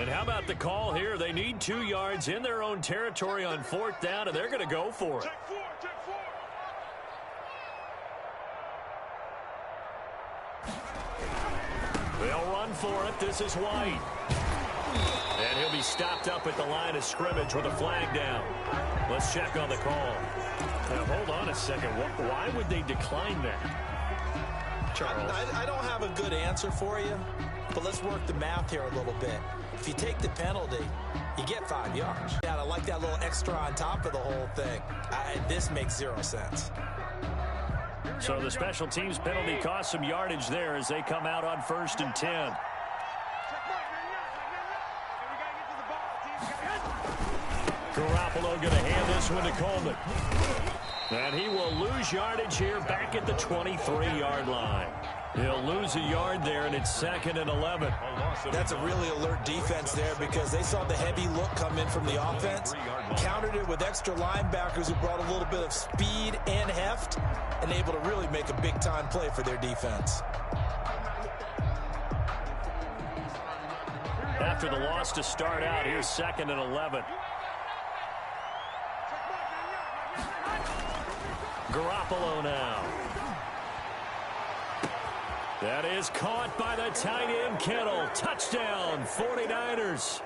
And how about the call here? They need 2 yards in their own territory on 4th down, and they're going to go for it. They'll run for it. This is White. And he'll be stopped up at the line of scrimmage with a flag down. Let's check on the call. Now, hold on a second. Why would they decline that, Charles? I don't have a good answer for you, but let's work the math here a little bit. If you take the penalty, you get 5 yards. Yeah, I like that little extra on top of the whole thing. This makes 0 sense. So the special teams penalty cost some yardage there as they come out on 1st and 10. Garoppolo going to hand this one to Coleman. And he will lose yardage here back at the 23-yard line. He'll lose a yard there, and it's 2nd and 11. That's a really alert defense there because they saw the heavy look come in from the offense, countered it with extra linebackers who brought a little bit of speed and heft, and able to really make a big-time play for their defense. After the loss to start out, here's 2nd and 11. Garoppolo now. That is caught by the tight end, Kittle. Touchdown, 49ers.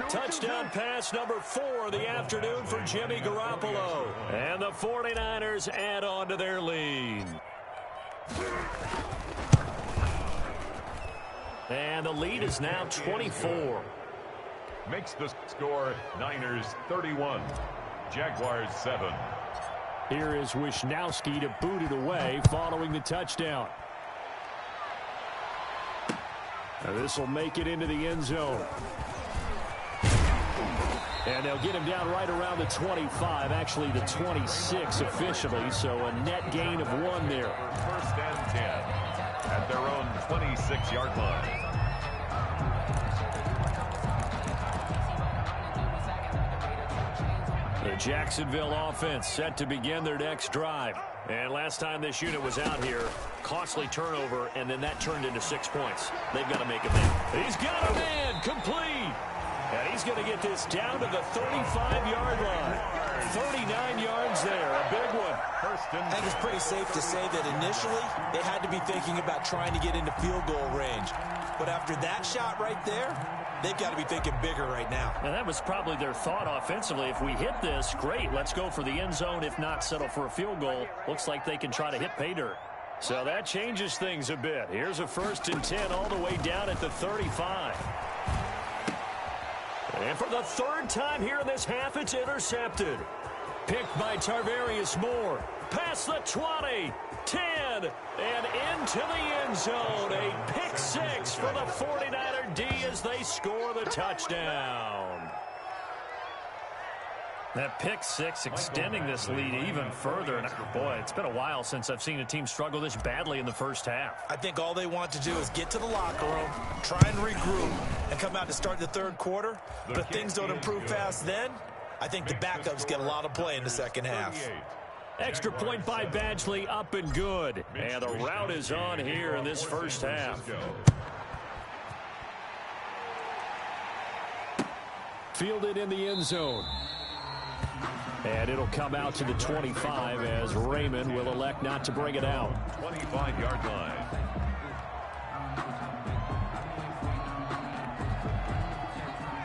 Touchdown pass number 4 of the afternoon for Jimmy Garoppolo. And the 49ers add on to their lead. And the lead is now 24. Makes the score Niners 31, Jaguars 7. Here is Wisnowski to boot it away following the touchdown. Now this will make it into the end zone. And they'll get him down right around the 25, actually the 26 officially, so a net gain of 1 there. 1st and 10 at their own 26-yard line. The Jacksonville offense set to begin their next drive. And last time this unit was out here, costly turnover, and then that turned into 6 points. They've got to make a man. He's got a man, complete. And he's going to get this down to the 35-yard line. 39 yards there, a big one. I think it's pretty safe to say that initially they had to be thinking about trying to get into field goal range. But after that shot right there, they've got to be thinking bigger right now. And that was probably their thought offensively. If we hit this, great, let's go for the end zone. If not, settle for a field goal. Looks like they can try to hit pay dirt. So that changes things a bit. Here's a 1st and 10 all the way down at the 35. And for the third time here in this half, it's intercepted. Picked by Tarvarius Moore. Past the 20, 10, and into the end zone. A pick six for the 49er D as they score the touchdown. That pick six extending this lead even further. And boy, it's been a while since I've seen a team struggle this badly in the first half. I think all they want to do is get to the locker room, try and regroup, and come out to start the third quarter. But if things don't improve fast then, I think the backups get a lot of play in the second half. Extra point by Badgley, up and good. And the route is on here in this first half. Fielded in the end zone. And it'll come out to the 25 as Raymond will elect not to bring it out. 25-yard line.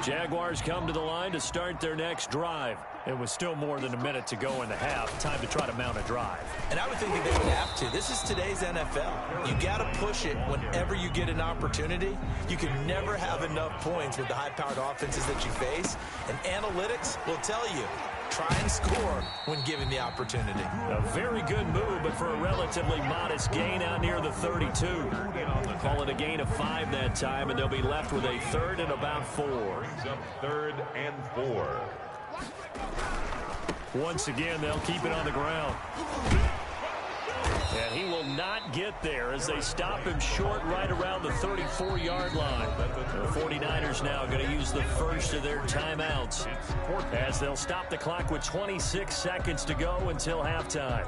Jaguars come to the line to start their next drive. It was still more than a minute to go in the half. Time to try to mount a drive. And I would think that they would have to. This is today's NFL. You got to push it whenever you get an opportunity. You can never have enough points with the high-powered offenses that you face. And analytics will tell you, try and score when given the opportunity. A very good move, but for a relatively modest gain out near the 32. Call it a gain of 5 that time, and they'll be left with a third and about 4. Brings up 3rd and 4. Once again, they'll keep it on the ground. And he will not get there as they stop him short right around the 34-yard line. The 49ers now going to use the first of their timeouts as they'll stop the clock with 26 seconds to go until halftime.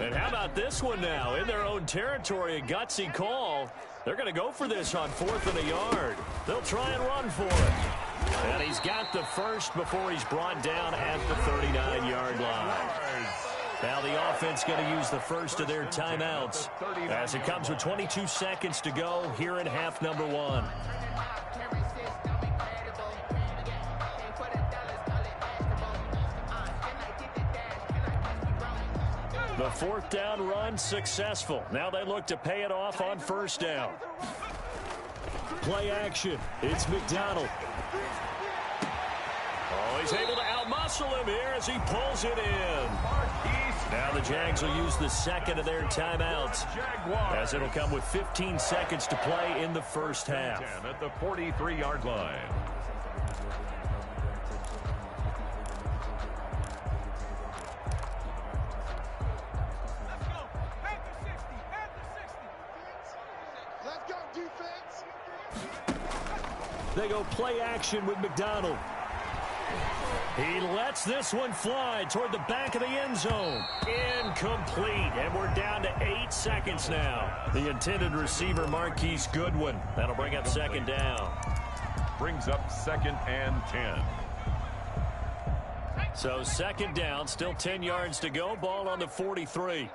And how about this one now? In their own territory, a gutsy call. They're going to go for this on 4th and a yard. They'll try and run for it. And he's got the first before he's brought down at the 39-yard line. Now the offense going to use the first of their timeouts as it comes with 22 seconds to go here in half number 1. The 4th down run successful. Now they look to pay it off on 1st down. Play action. It's McDonald. Oh, he's able to outmuscle him here as he pulls it in. Now the Jags will use the second of their timeouts as it'll come with 15 seconds to play in the first half. At the 43-yard line. They go play action with McDonald. He lets this one fly toward the back of the end zone. Incomplete, and we're down to 8 seconds now. The intended receiver, Marquise Goodwin. That'll bring up 2nd down. Brings up 2nd and 10. So 2nd down, still 10 yards to go. Ball on the 43.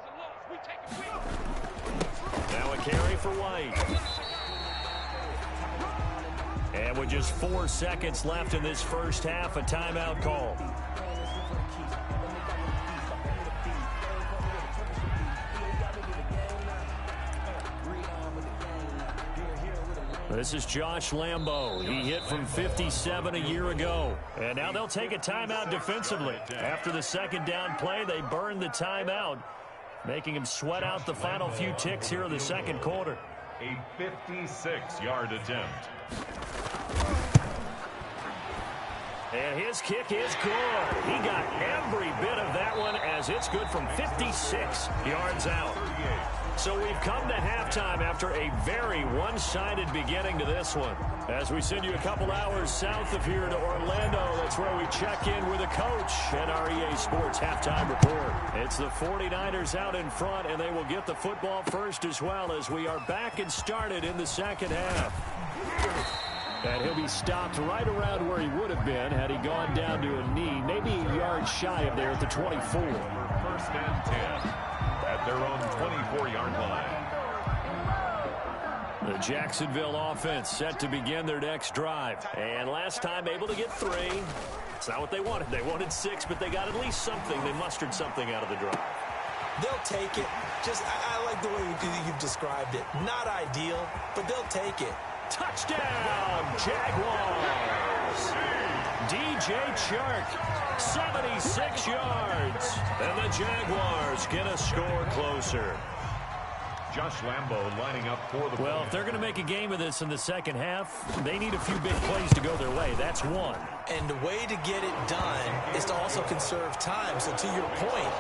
Now a carry for White. And with just 4 seconds left in this first half, a timeout call. This is Josh Lambo. He hit from 57 a year ago. And now they'll take a timeout defensively. After the 2nd down play, they burn the timeout, making him sweat out the final few ticks here in the 2nd quarter. A 56-yard attempt. And his kick is good. He got every bit of that one as it's good from 56 yards out. So we've come to halftime after a very one-sided beginning to this one. As we send you a couple hours south of here to Orlando, that's where we check in with a coach at our EA Sports Halftime Report. It's the 49ers out in front, and they will get the football first as well as we are back and started in the second half. And he'll be stopped right around where he would have been had he gone down to a knee, maybe a yard shy of there at the 24. 1st and 10 at their own 24-yard line. The Jacksonville offense set to begin their next drive. And last time able to get 3. It's not what they wanted. They wanted 6, but they got at least something. They mustered something out of the drive. They'll take it. I like the way you've described it. Not ideal, but they'll take it. Touchdown, Jaguars. DJ Chark, 76 yards. And the Jaguars get a score closer. Josh Lambo lining up for the... Well, if they're going to make a game of this in the second half, they need a few big plays to go their way. That's one. And the way to get it done is to also conserve time. So to your point,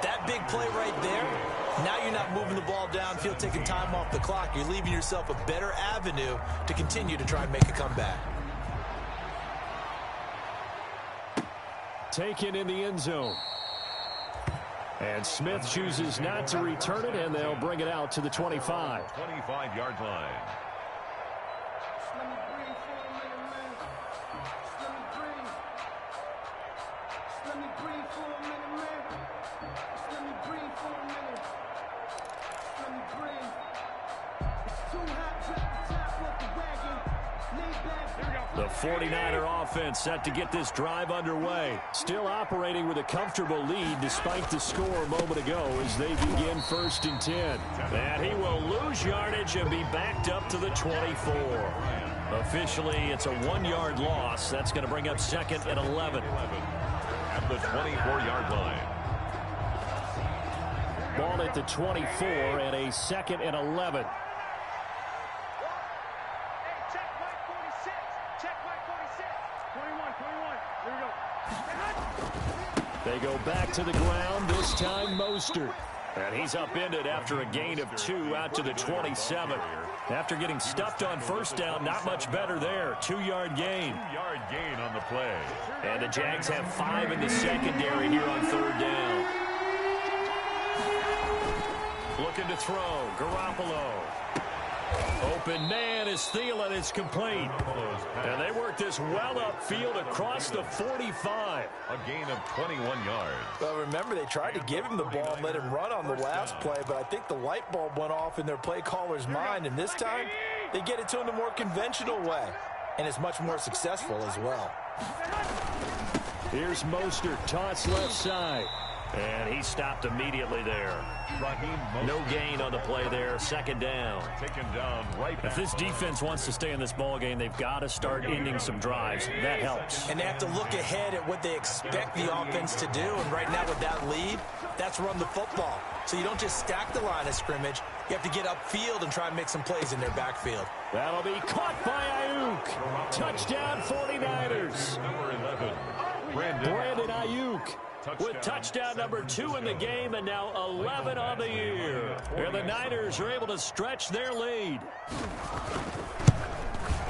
that big play right there, now you're not moving the ball downfield, taking time off the clock. You're leaving yourself a better avenue to continue to try and make a comeback. Taken in the end zone. And Smith chooses not to return it, and they'll bring it out to the 25. 25-yard line. The 49er offense set to get this drive underway. Still operating with a comfortable lead despite the score a moment ago as they begin 1st and 10. And he will lose yardage and be backed up to the 24. Officially, it's a 1-yard loss. That's going to bring up 2nd and 11. At the 24-yard line. Ball at the 24 and a 2nd and 11. They go back to the ground, this time Mostert. And he's upended after a gain of 2 out to the 27. After getting stuffed on 1st down, not much better there. 2-yard gain. 2-yard gain on the play. And the Jags have 5 in the secondary here on 3rd down. Looking to throw, Garoppolo. Open man is Thielen. It's complete. And they work this well upfield across the 45. A gain of 21 yards. Well, remember, they tried to give him the ball and let him run on the last play, but I think the light bulb went off in their play caller's mind, and this time they get it to him the more conventional way, and it's much more successful as well. Here's Mostert, toss left side. And he stopped immediately there. No gain on the play there. 2nd down. Taken down right back. If this defense wants to stay in this ball game, they've got to start ending some drives. That helps. And they have to look ahead at what they expect the offense to do. And right now with that lead, that's run the football. So you don't just stack the line of scrimmage. You have to get upfield and try and make some plays in their backfield. That'll be caught by Ayuk. Touchdown 49ers. Number 11, Brandon Ayuk. With touchdown number 2 in the game and now 11 on the year. And the Niners are able to stretch their lead.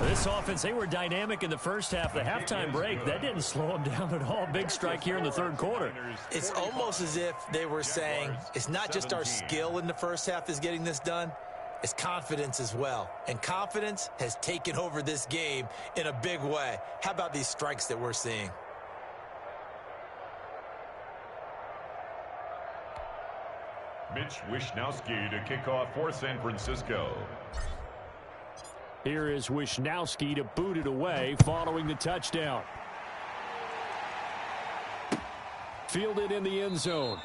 This offense, they were dynamic in the first half. The halftime break, that didn't slow them down at all. Big strike here in the 3rd quarter. It's almost as if they were saying, it's not just our skill in the first half that's getting this done. It's confidence as well. And confidence has taken over this game in a big way. How about these strikes that we're seeing? Mitch Wishnowsky to kick off for San Francisco. Here is Wishnowsky to boot it away following the touchdown. Fielded in the end zone.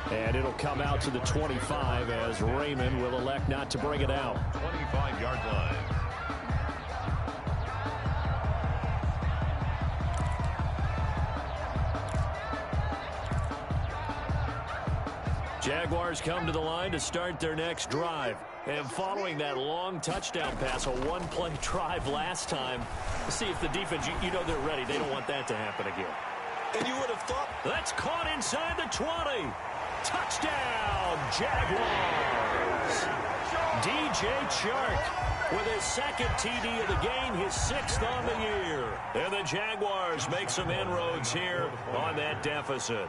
And it'll come out to the 25 as Raymond will elect not to bring it out. 25-yard line. Jaguars come to the line to start their next drive. And following that long touchdown pass, a 1-play drive last time, let's see if the defense, you know they're ready. They don't want that to happen again. And you would have thought. That's caught inside the 20. Touchdown, Jaguars. DJ Chark with his 2nd TD of the game, his 6th on the year. And the Jaguars make some inroads here on that deficit.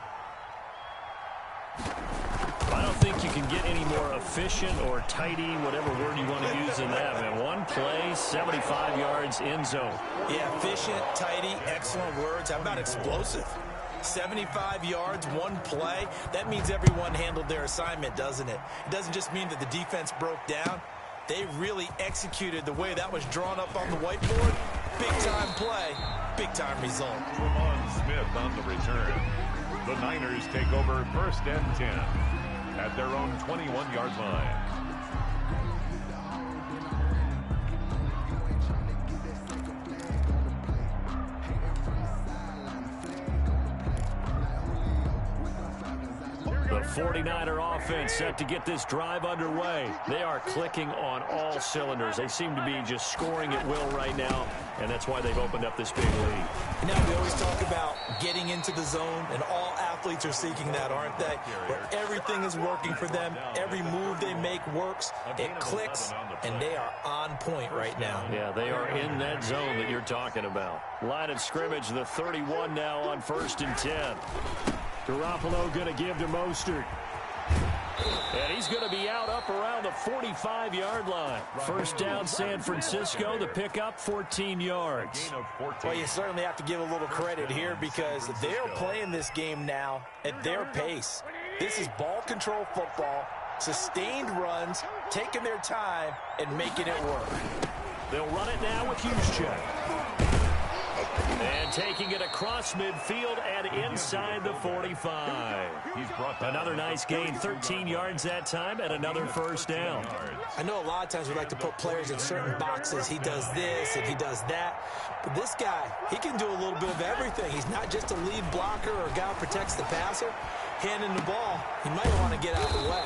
I don't think you can get any more efficient or tidy, whatever word you want to use in that, man. 1 play, 75 yards, end zone. Yeah, efficient, tidy, excellent words. How about explosive? 75 yards, 1 play. That means everyone handled their assignment, doesn't it? It doesn't just mean that the defense broke down. They really executed the way that was drawn up on the whiteboard. Big-time play, big-time result. Tremont Smith on the return. The Niners take over 1st and 10 at their own 21-yard line. The 49er offense set to get this drive underway. They are clicking on all cylinders. They seem to be just scoring at will right now, and that's why they've opened up this big lead. Now, we always talk about getting into the zone, and all athletes are seeking that, aren't they? Where everything is working for them. Every move they make works. It clicks, and they are on point right now. Yeah, they are in that zone that you're talking about. Line of scrimmage, the 31 now on 1st and 10. Garoppolo going to give to Mostert. And he's going to be out up around the 45-yard line. First down, San Francisco. The pickup, 14 yards. Well, you certainly have to give a little credit here because they're playing this game now at their pace. This is ball control football, sustained runs, taking their time, and making it work. They'll run it now with Juszczyk. And taking it across midfield and inside the 45. Another nice gain, 13 yards that time, and another first down. I know a lot of times we like to put players in certain boxes. He does this and he does that. But this guy, he can do a little bit of everything. He's not just a lead blocker or a guy who protects the passer. Handing the ball, he might want to get out of the way.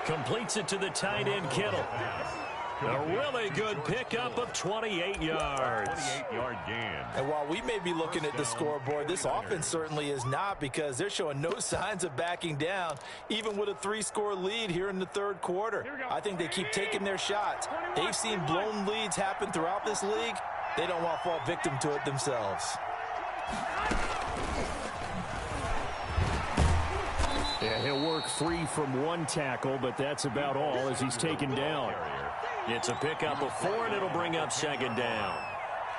Completes it to the tight end, Kittle. A really good pickup of 28 yards. 28-yard gain. And while we may be looking at the scoreboard, this offense certainly is not because they're showing no signs of backing down, even with a 3-score lead here in the third quarter. I think they keep taking their shots. They've seen blown leads happen throughout this league. They don't want to fall victim to it themselves. Yeah, he'll work free from one tackle, but that's about all as he's taken down. It's a pickup of 4, and it'll bring up 2nd down.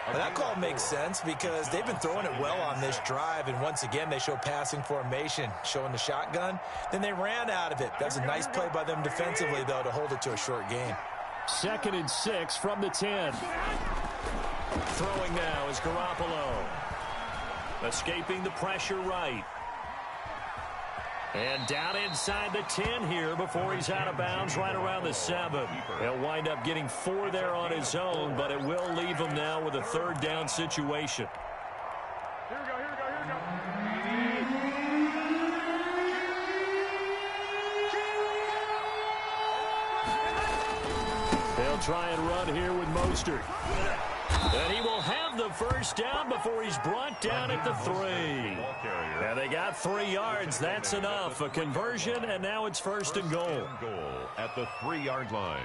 Well, that call makes sense because they've been throwing it well on this drive, and once again they show passing formation, showing the shotgun. Then they ran out of it. That's a nice play by them defensively, though, to hold it to a short gain. 2nd and 6 from the 10. Throwing now is Garoppolo. Escaping the pressure right. And down inside the 10 here before he's out of bounds right around the 7. He'll wind up getting 4 there on his own, but it will leave him now with a 3rd down situation. Here we go, here we go, here we go. They'll try and run here with Mostert. And he will have the first down before he's brought down at the 3. And they got 3 yards. That's enough. A conversion, and now it's 1st and goal. At the 3-yard line.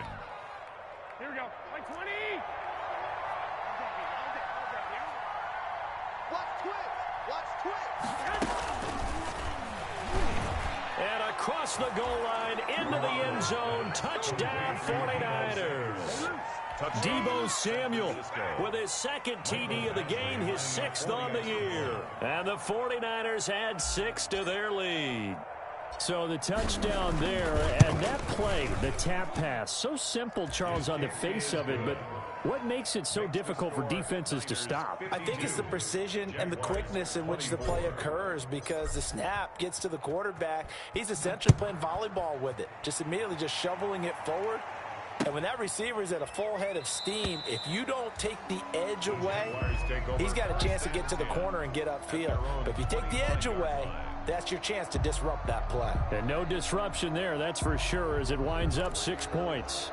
Here we go. Like 20. And across the goal line, into the end zone, touchdown 49ers. Deebo Samuel with his 2nd TD of the game, his 6th on the year. And the 49ers add 6 to their lead. So the touchdown there, and that play, the tap pass, so simple, Charles, on the face of it, but what makes it so difficult for defenses to stop? I think it's the precision and the quickness in which the play occurs because the snap gets to the quarterback. He's essentially playing volleyball with it, just immediately just shoveling it forward. And when that receiver is at a full head of steam, if you don't take the edge away, he's got a chance to get to the corner and get upfield. But if you take the edge away, that's your chance to disrupt that play. And no disruption there, that's for sure, as it winds up 6 points.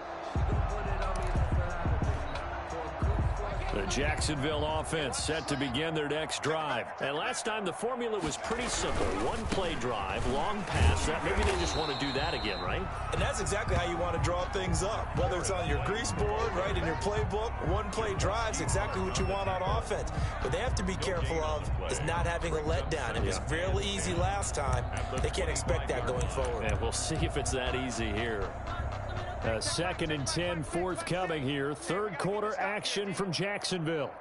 The Jacksonville offense set to begin their next drive. And last time the formula was pretty simple. 1-play drive, long pass. Maybe they just want to do that again, right? And that's exactly how you want to draw things up. Whether it's on your grease board, right, in your playbook, 1-play drive's exactly what you want on offense. What they have to be careful of is not having a letdown. It was real easy last time. They can't expect that going forward. And we'll see if it's that easy here. 2nd and 10 forthcoming here. 3rd quarter action from Jacksonville.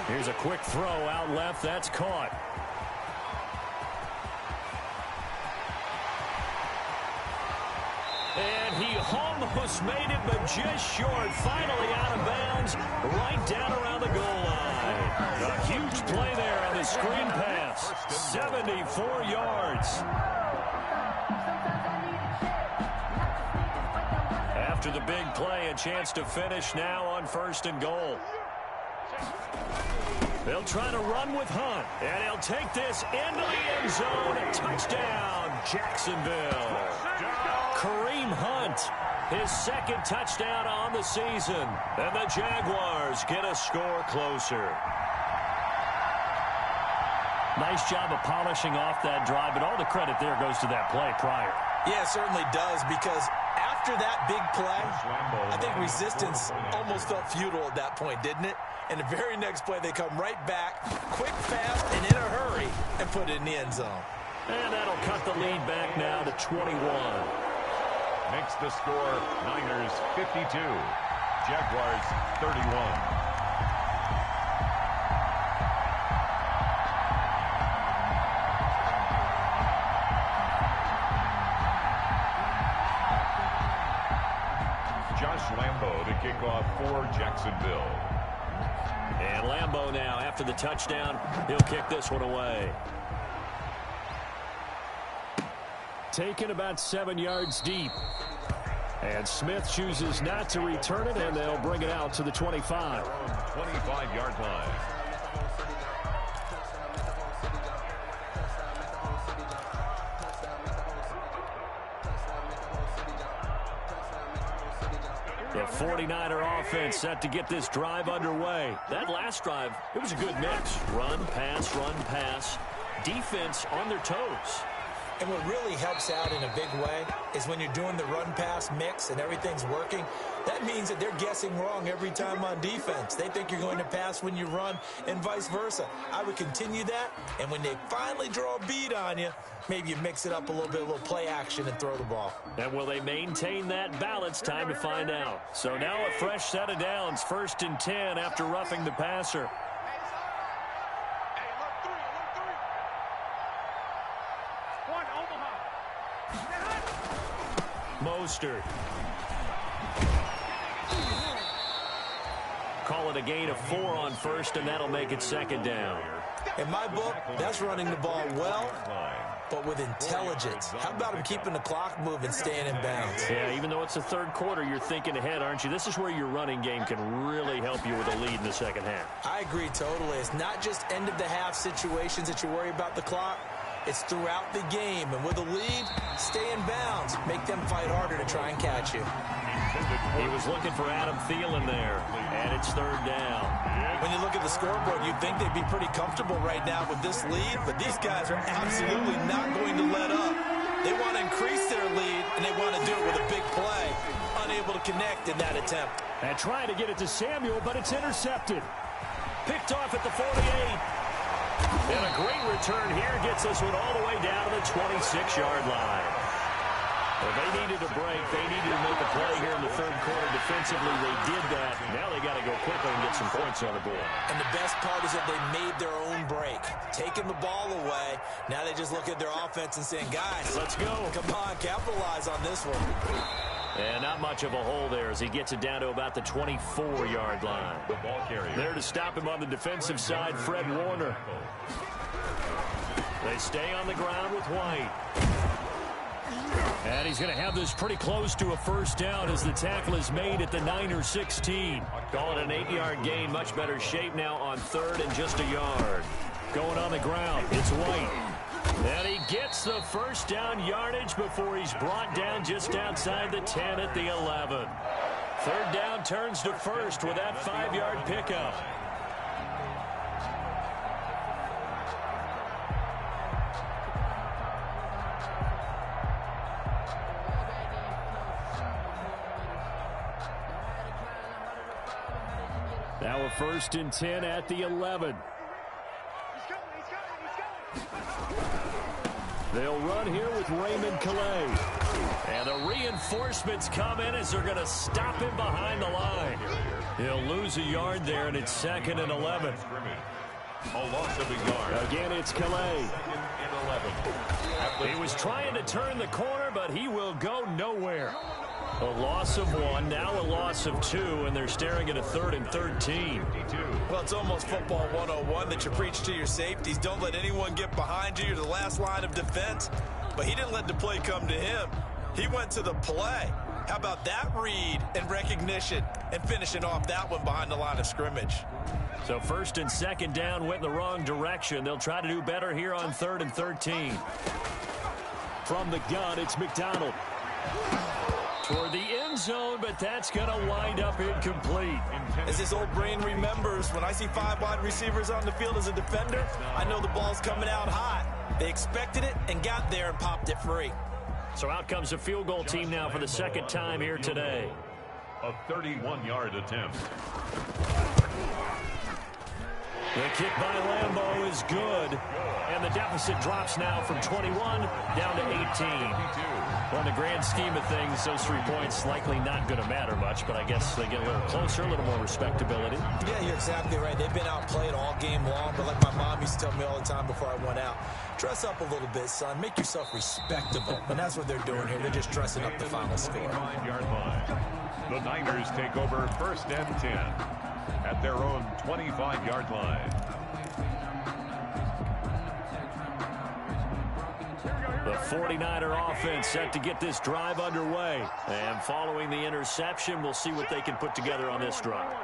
Here's a quick throw out left. That's caught. And he almost made it, but just short. Finally out of bounds. downs right down around the goal line. A huge play there on the screen pass. 74 yards. After the big play, a chance to finish now on 1st and goal. They'll try to run with Hunt, and he'll take this into the end zone. Touchdown, Jacksonville. Kareem Hunt, his 2nd touchdown on the season. And the Jaguars get a score closer. Nice job of polishing off that drive, but all the credit there goes to that play prior. Yeah, it certainly does, because after that big play, I think resistance almost felt futile at that point, didn't it? And the very next play, they come right back, quick, fast, and in a hurry, and put it in the end zone. And that'll cut the lead back now to 21. Makes the score Niners 52, Jaguars 31. Lambeau to kick off for Jacksonville. And Lambeau now, after the touchdown, he'll kick this one away. Taken about 7 yards deep. And Smith chooses not to return it, and they'll bring it out to the 25. 25-yard line. The 49er offense set to get this drive underway. That last drive, it was a good mix. Run, pass, defense on their toes. And what really helps out in a big way is when you're doing the run-pass mix and everything's working, that means that they're guessing wrong every time on defense. They think you're going to pass when you run and vice versa. I would continue that, and when they finally draw a bead on you, maybe you mix it up a little bit, a little play action and throw the ball. And will they maintain that balance? Time to find out. So now a fresh set of downs, 1st and 10 after roughing the passer. Mostert. Call it a gain of 4 on 1st, and that'll make it 2nd down. In my book, that's running the ball well, but with intelligence. How about him keeping the clock moving, staying in bounds? Yeah, even though it's the 3rd quarter, you're thinking ahead, aren't you? This is where your running game can really help you with a lead in the 2nd half. I agree totally. It's not just end-of-the-half situations that you worry about the clock. It's throughout the game, and with a lead, stay in bounds. Make them fight harder to try and catch you. He was looking for Adam Thielen there, and it's 3rd down. When you look at the scoreboard, you'd think they'd be pretty comfortable right now with this lead, but these guys are absolutely not going to let up. They want to increase their lead, and they want to do it with a big play. Unable to connect in that attempt. And trying to get it to Samuel, but it's intercepted. Picked off at the 48. And a great return here gets this one all the way down to the 26-yard line. Well, they needed a break. They needed to make a play here in the 3rd quarter. Defensively, they did that. Now they got to go quickly and get some points on the board. And the best part is that they made their own break. Taking the ball away. Now they just look at their offense and saying, guys, let's go. Come on, capitalize on this one. And not much of a hole there as he gets it down to about the 24-yard line. The ball carrier. There to stop him on the defensive side, Fred Warner. They stay on the ground with White. And he's going to have this pretty close to a 1st down as the tackle is made at the Niners 16. Call it an 8-yard gain. Much better shape now on 3rd and just a yard. Going on the ground, it's White. And he gets the 1st down yardage before he's brought down just outside the 10 at the 11. 3rd down turns to 1st with that 5-yard pickup. Now a 1st and 10 at the 11. They'll run here with Raymond Calais. And the reinforcements come in as they're going to stop him behind the line. He'll lose a yard there, and it's 2nd and 11. A loss of a yard. Again, it's Calais. 2nd and 11. He was trying to turn the corner, but he will go nowhere. A loss of 1, now a loss of 2, and they're staring at a 3rd and 13. Well, it's almost football 101 that you preach to your safeties. Don't let anyone get behind you. You're the last line of defense. But he didn't let the play come to him. He went to the play. How about that read and recognition and finishing off that one behind the line of scrimmage? So 1st and 2nd down went in the wrong direction. They'll try to do better here on 3rd and 13. From the gun, it's McDonald. Toward the end zone, but that's going to wind up incomplete. As his old brain remembers, when I see 5 wide receivers on the field as a defender, I know the ball's coming out hot. They expected it and got there and popped it free. So out comes a field goal team now for the 2nd time here today. A 31-yard attempt. The kick by Lambeau is good. And the deficit drops now from 21 down to 18. Well, in the grand scheme of things, those 3 points likely not going to matter much, but I guess they get a little closer, a little more respectability. Yeah, you're exactly right. They've been outplayed all game long, but like my mom used to tell me all the time before I went out, dress up a little bit, son. Make yourself respectable. And that's what they're doing here. They're just dressing up the final score. 5-yard line. The Niners take over 1st and 10 at their own 25-yard line. The 49er offense set to get this drive underway. And following the interception, we'll see what they can put together on this drive.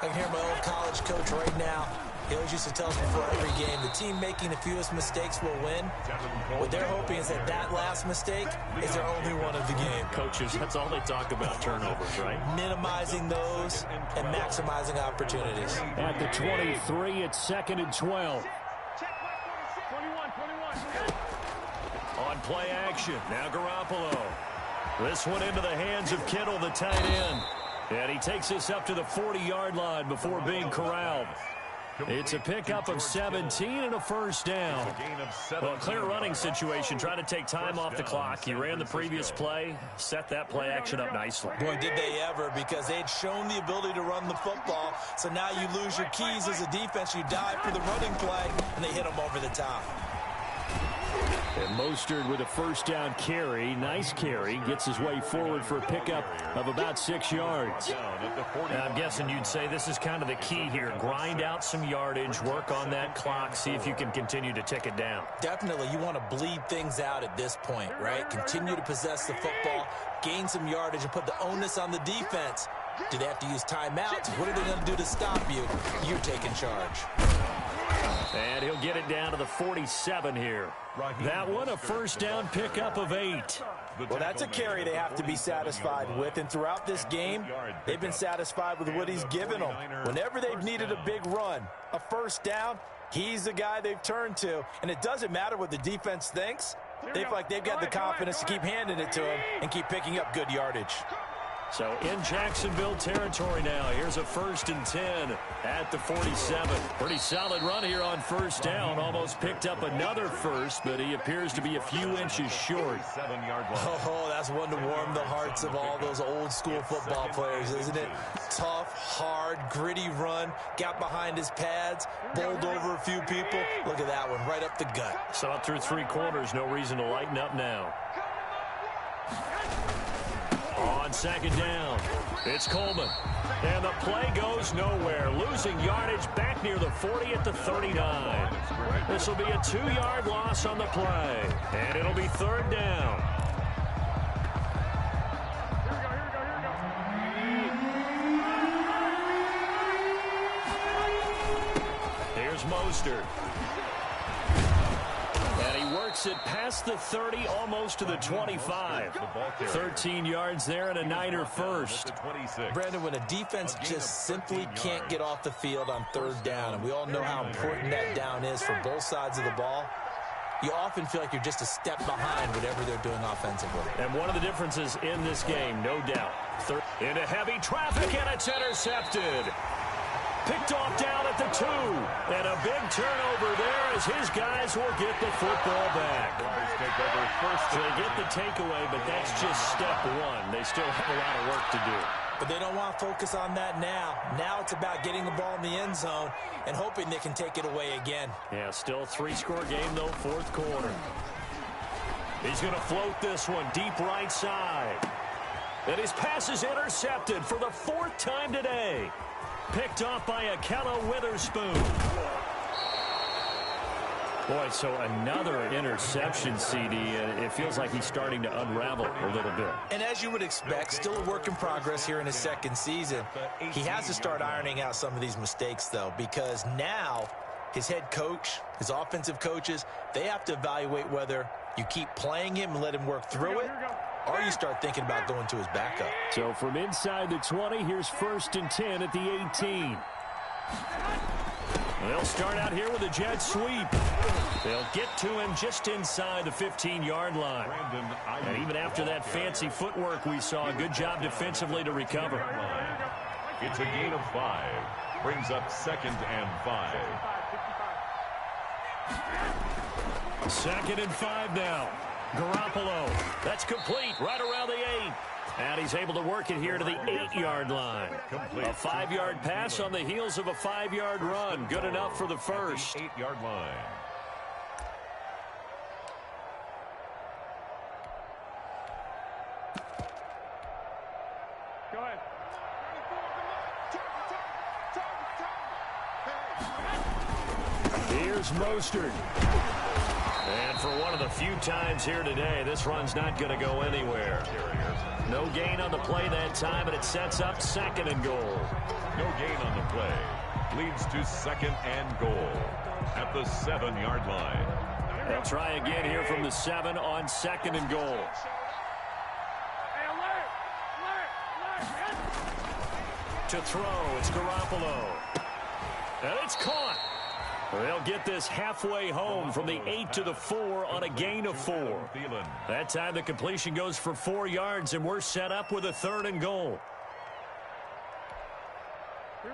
I can hear my old college coach right now. He always used to tell us before every game, the team making the fewest mistakes will win. What they're hoping is that that last mistake is their only one of the game. Coaches, that's all they talk about, turnovers, right? Minimizing those and maximizing opportunities. At the 23, it's 2nd and 12. On play action, now Garoppolo. This one into the hands of Kittle, the tight end. And he takes this up to the 40-yard line before being corralled. It's a pickup of 17 and a 1st down. Well, clear running situation. Try to take time off the clock. You ran the previous play, set that play action up nicely. Boy, did they ever, because they'd shown the ability to run the football. So now you lose your keys as a defense. You dive for the running play, and they hit them over the top. And Mostert with a 1st down carry. Nice carry. Gets his way forward for a pickup of about 6 yards. Now, I'm guessing you'd say this is kind of the key here. Grind out some yardage. Work on that clock. See if you can continue to tick it down. Definitely. You want to bleed things out at this point, right? Continue to possess the football, gain some yardage, and put the onus on the defense. Do they have to use timeouts? What are they going to do to stop you? You're taking charge. And he'll get it down to the 47 here. That one, a 1st down pickup of 8. Well, that's a carry they have to be satisfied with. And throughout this game, they've been satisfied with what he's given them. Whenever they've needed a big run, a 1st down, he's the guy they've turned to. And it doesn't matter what the defense thinks. They feel like they've got the confidence to keep handing it to him and keep picking up good yardage. So in Jacksonville territory now. Here's a 1st and 10 at the 47. Pretty solid run here on 1st down. Almost picked up another 1st, but he appears to be a few inches short. Oh, that's one to warm the hearts of all those old school football players, isn't it? Tough, hard, gritty run. Got behind his pads, bowled over a few people. Look at that one, right up the gut. So up through 3 quarters, no reason to lighten up now. On 2nd down, it's Coleman. And the play goes nowhere. Losing yardage back near the 40 at the 39. This will be a 2-yard loss on the play. And it'll be 3rd down. Here's Mostert. And he works it past the 30, almost to the 25. 13 yards there and a Niner 1st. Brandon, when a defense just simply can't get off the field on 3rd down, and we all know how important that down is for both sides of the ball, you often feel like you're just a step behind whatever they're doing offensively. And one of the differences in this game, no doubt. Into heavy traffic, and it's intercepted. Picked off down at the 2. And a big turnover there as his guys will get the football back. So they get the takeaway, but that's just step 1. They still have a lot of work to do. But they don't want to focus on that now. Now it's about getting the ball in the end zone and hoping they can take it away again. Yeah, still a 3-score game, though, 4th quarter. He's going to float this one deep right side. And his pass is intercepted for the 4th time today. Picked off by Akello Witherspoon. Boy, so another interception, CD. It feels like he's starting to unravel a little bit. And as you would expect, still a work in progress here in his 2nd season. He has to start ironing out some of these mistakes, though, because now his head coach, his offensive coaches, they have to evaluate whether you keep playing him and let him work through it, or you start thinking about going to his backup. So from inside the 20, here's 1st and 10 at the 18. They'll start out here with a jet sweep. They'll get to him just inside the 15-yard line. And even after that fancy footwork we saw, a good job defensively to recover. It's a gain of 5. Brings up 2nd and 5. 2nd and 5 now. Garoppolo. That's complete right around the 8. And he's able to work it here to the 8-yard line. A 5-yard pass on the heels of a 5-yard run. Good enough for the first. 8-yard line. Go ahead. Here's Mostert. And for one of the few times here today, this run's not going to go anywhere. No gain on the play that time, and it sets up 2nd and goal. No gain on the play. Leads to 2nd and goal at the 7-yard line. They'll try again here from the 7 on 2nd and goal. To throw, it's Garoppolo. And it's caught. They'll get this halfway home from the 8 to the 4 on a gain of 4. That time the completion goes for 4 yards, and we're set up with a 3rd and goal.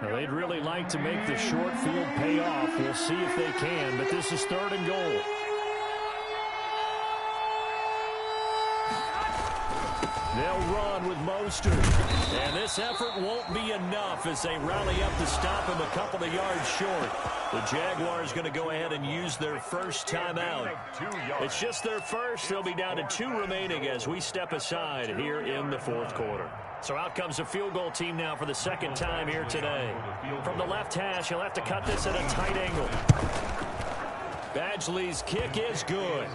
Well, they'd really like to make the short field pay off. We'll see if they can, but this is 3rd and goal. They'll run with Mostert. And this effort won't be enough as they rally up to stop him a couple of yards short. The Jaguars going to go ahead and use their first timeout. It's just their first. They'll be down to 2 remaining as we step aside here in the 4th quarter. So out comes a field goal team now for the 2nd time here today. From the left hash, he'll have to cut this at a tight angle. Badgley's kick is good.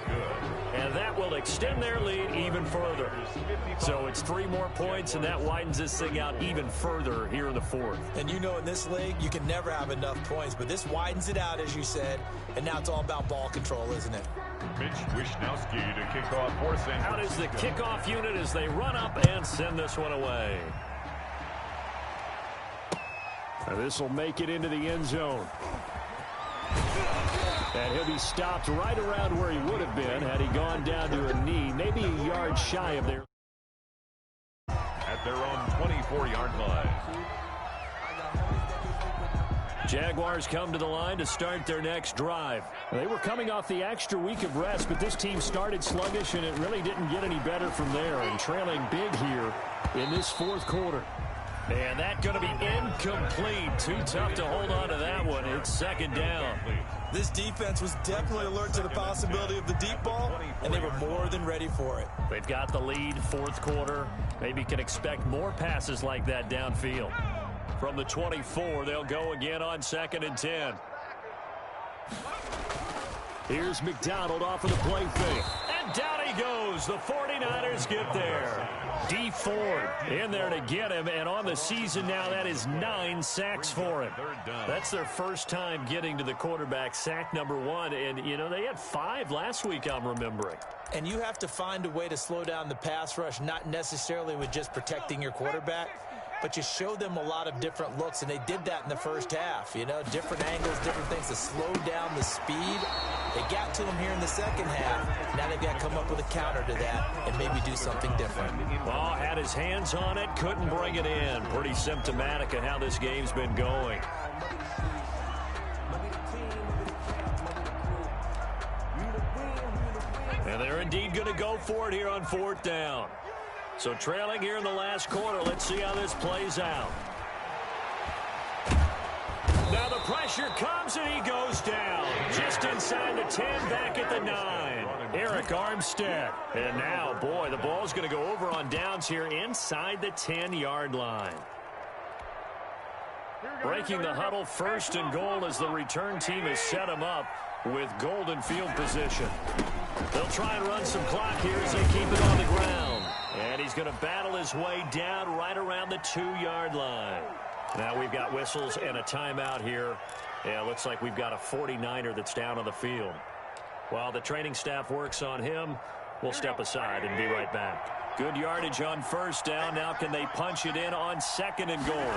And that will extend their lead even further. So it's 3 more points, and that widens this thing out even further here in the 4th. And you know in this league, you can never have enough points, but this widens it out, as you said, and now it's all about ball control, isn't it? Mitch Wishnowski to kick off for San Francisco. Out is the kickoff unit as they run up and send this one away. This will make it into the end zone. And he'll be stopped right around where he would have been had he gone down to a knee, maybe a yard shy of there. At their own 24-yard line. Jaguars come to the line to start their next drive. They were coming off the extra week of rest, but this team started sluggish, and it really didn't get any better from there, and trailing big here in this 4th quarter. And that going to be incomplete. Too tough to hold on to that one. It's 2nd down. This defense was definitely alert to the possibility of the deep ball, and they were more than ready for it. They've got the lead, 4th quarter. Maybe can expect more passes like that downfield. From the 24, they'll go again on 2nd and 10. Here's McDonald off of the play fake. And down he goes. The 49ers get there. D Ford in there to get him, and on the season now, that is 9 sacks for him. That's their first time getting to the quarterback, sack number 1, and, you know, they had 5 last week, I'm remembering. And you have to find a way to slow down the pass rush, not necessarily with just protecting your quarterback, but you show them a lot of different looks, and they did that in the first half. You know, different angles, different things to slow down the speed. They got to him here in the 2nd half. Now they've got to come up with a counter to that and maybe do something different. Ball had his hands on it, couldn't bring it in. Pretty symptomatic of how this game's been going. And they're indeed going to go for it here on 4th down. So trailing here in the last quarter, let's see how this plays out. Now the pressure comes and he goes down. Just inside the 10, back at the 9. Eric Armstead. And now, boy, the ball's going to go over on downs here inside the 10-yard line. Breaking the huddle, 1st and goal as the return team has set him up with golden field position. They'll try and run some clock here as they keep it on the ground. And he's going to battle his way down right around the 2-yard line. Now we've got whistles and a timeout here. Yeah, it looks like we've got a 49er that's down on the field. While the training staff works on him, we'll step aside and be right back. Good yardage on 1st down. Now can they punch it in on 2nd and goal?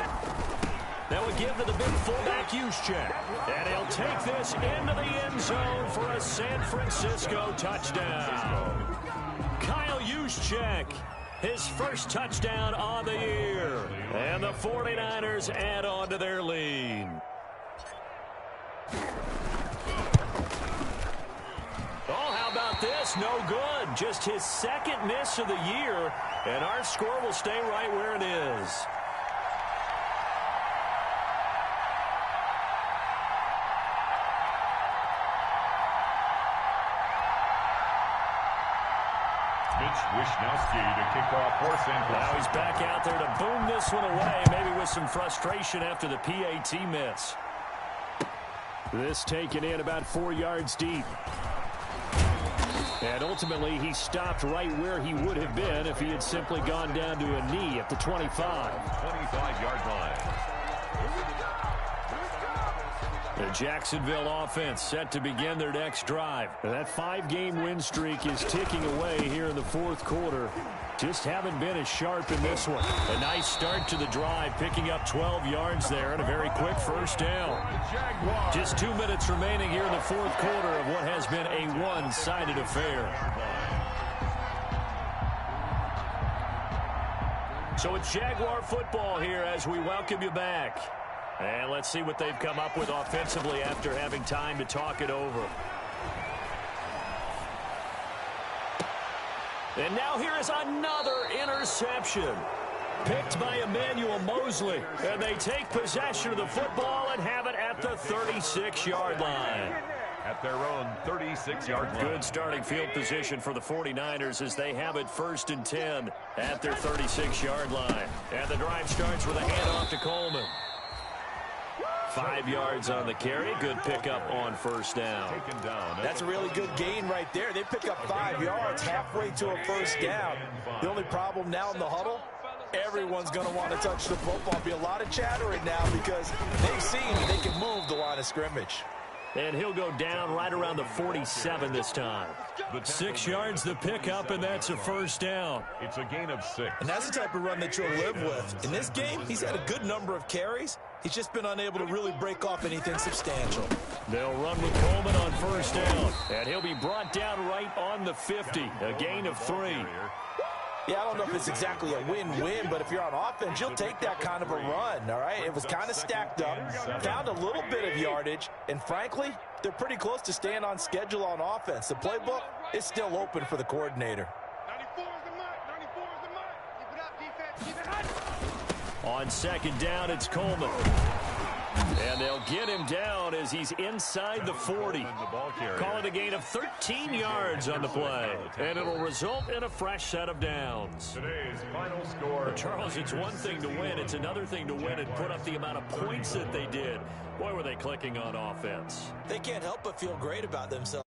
That would give to the big fullback Juszczyk. And he'll take this into the end zone for a San Francisco touchdown. Kyle Juszczyk, his first touchdown on the year. And the 49ers add on to their lead. Oh, how about this? No good. Just his 2nd miss of the year. And our score will stay right where it is. Wishnowski to kick off for San Francisco. Now he's back out there to boom this one away, maybe with some frustration after the PAT miss. This taken in about 4 yards deep. And ultimately, he stopped right where he would have been if he had simply gone down to a knee at the 25. 25-yard line. The Jacksonville offense set to begin their next drive. That 5-game win streak is ticking away here in the 4th quarter. Just haven't been as sharp in this one. A nice start to the drive, picking up 12 yards there and a very quick 1st down. Just 2 minutes remaining here in the 4th quarter of what has been a one-sided affair. So it's Jaguar football here as we welcome you back. And let's see what they've come up with offensively after having time to talk it over. And now here is another interception. Picked by Emmanuel Mosley. And they take possession of the football and have it at the 36-yard line. At their own 36-yard line. Good starting field position for the 49ers as they have it 1st and 10 at their 36-yard line. And the drive starts with a handoff to Coleman. 5 yards on the carry. Good pickup on 1st down. That's a really good gain right there. They pick up 5 yards halfway to a 1st down. The only problem now in the huddle, everyone's going to want to touch the football. There'll be a lot of chattering now because they've seen they can move the line of scrimmage. And he'll go down right around the 47 this time. 6 yards the pickup, and that's a 1st down. It's a gain of 6. And that's the type of run that you'll live with. In this game, he's had a good number of carries. He's just been unable to really break off anything substantial. They'll run with Coleman on 1st down. And he'll be brought down right on the 50. A gain of 3. Yeah, I don't know if it's exactly a win-win, but if you're on offense, you'll take that kind of a run, all right? It was kind of stacked up, found a little bit of yardage, and frankly, they're pretty close to staying on schedule on offense. The playbook is still open for the coordinator. 94 is the mark. 94 is the mark. Keep it up, defense. Keep it hot. On 2nd down, it's Coleman. And they'll get him down as he's inside the 40. Call it a gain of 13 yards on the play. And it'll result in a fresh set of downs. Today's final score. Charles, it's one thing to win. It's another thing to win and put up the amount of points that they did. Boy, were they clicking on offense. They can't help but feel great about themselves.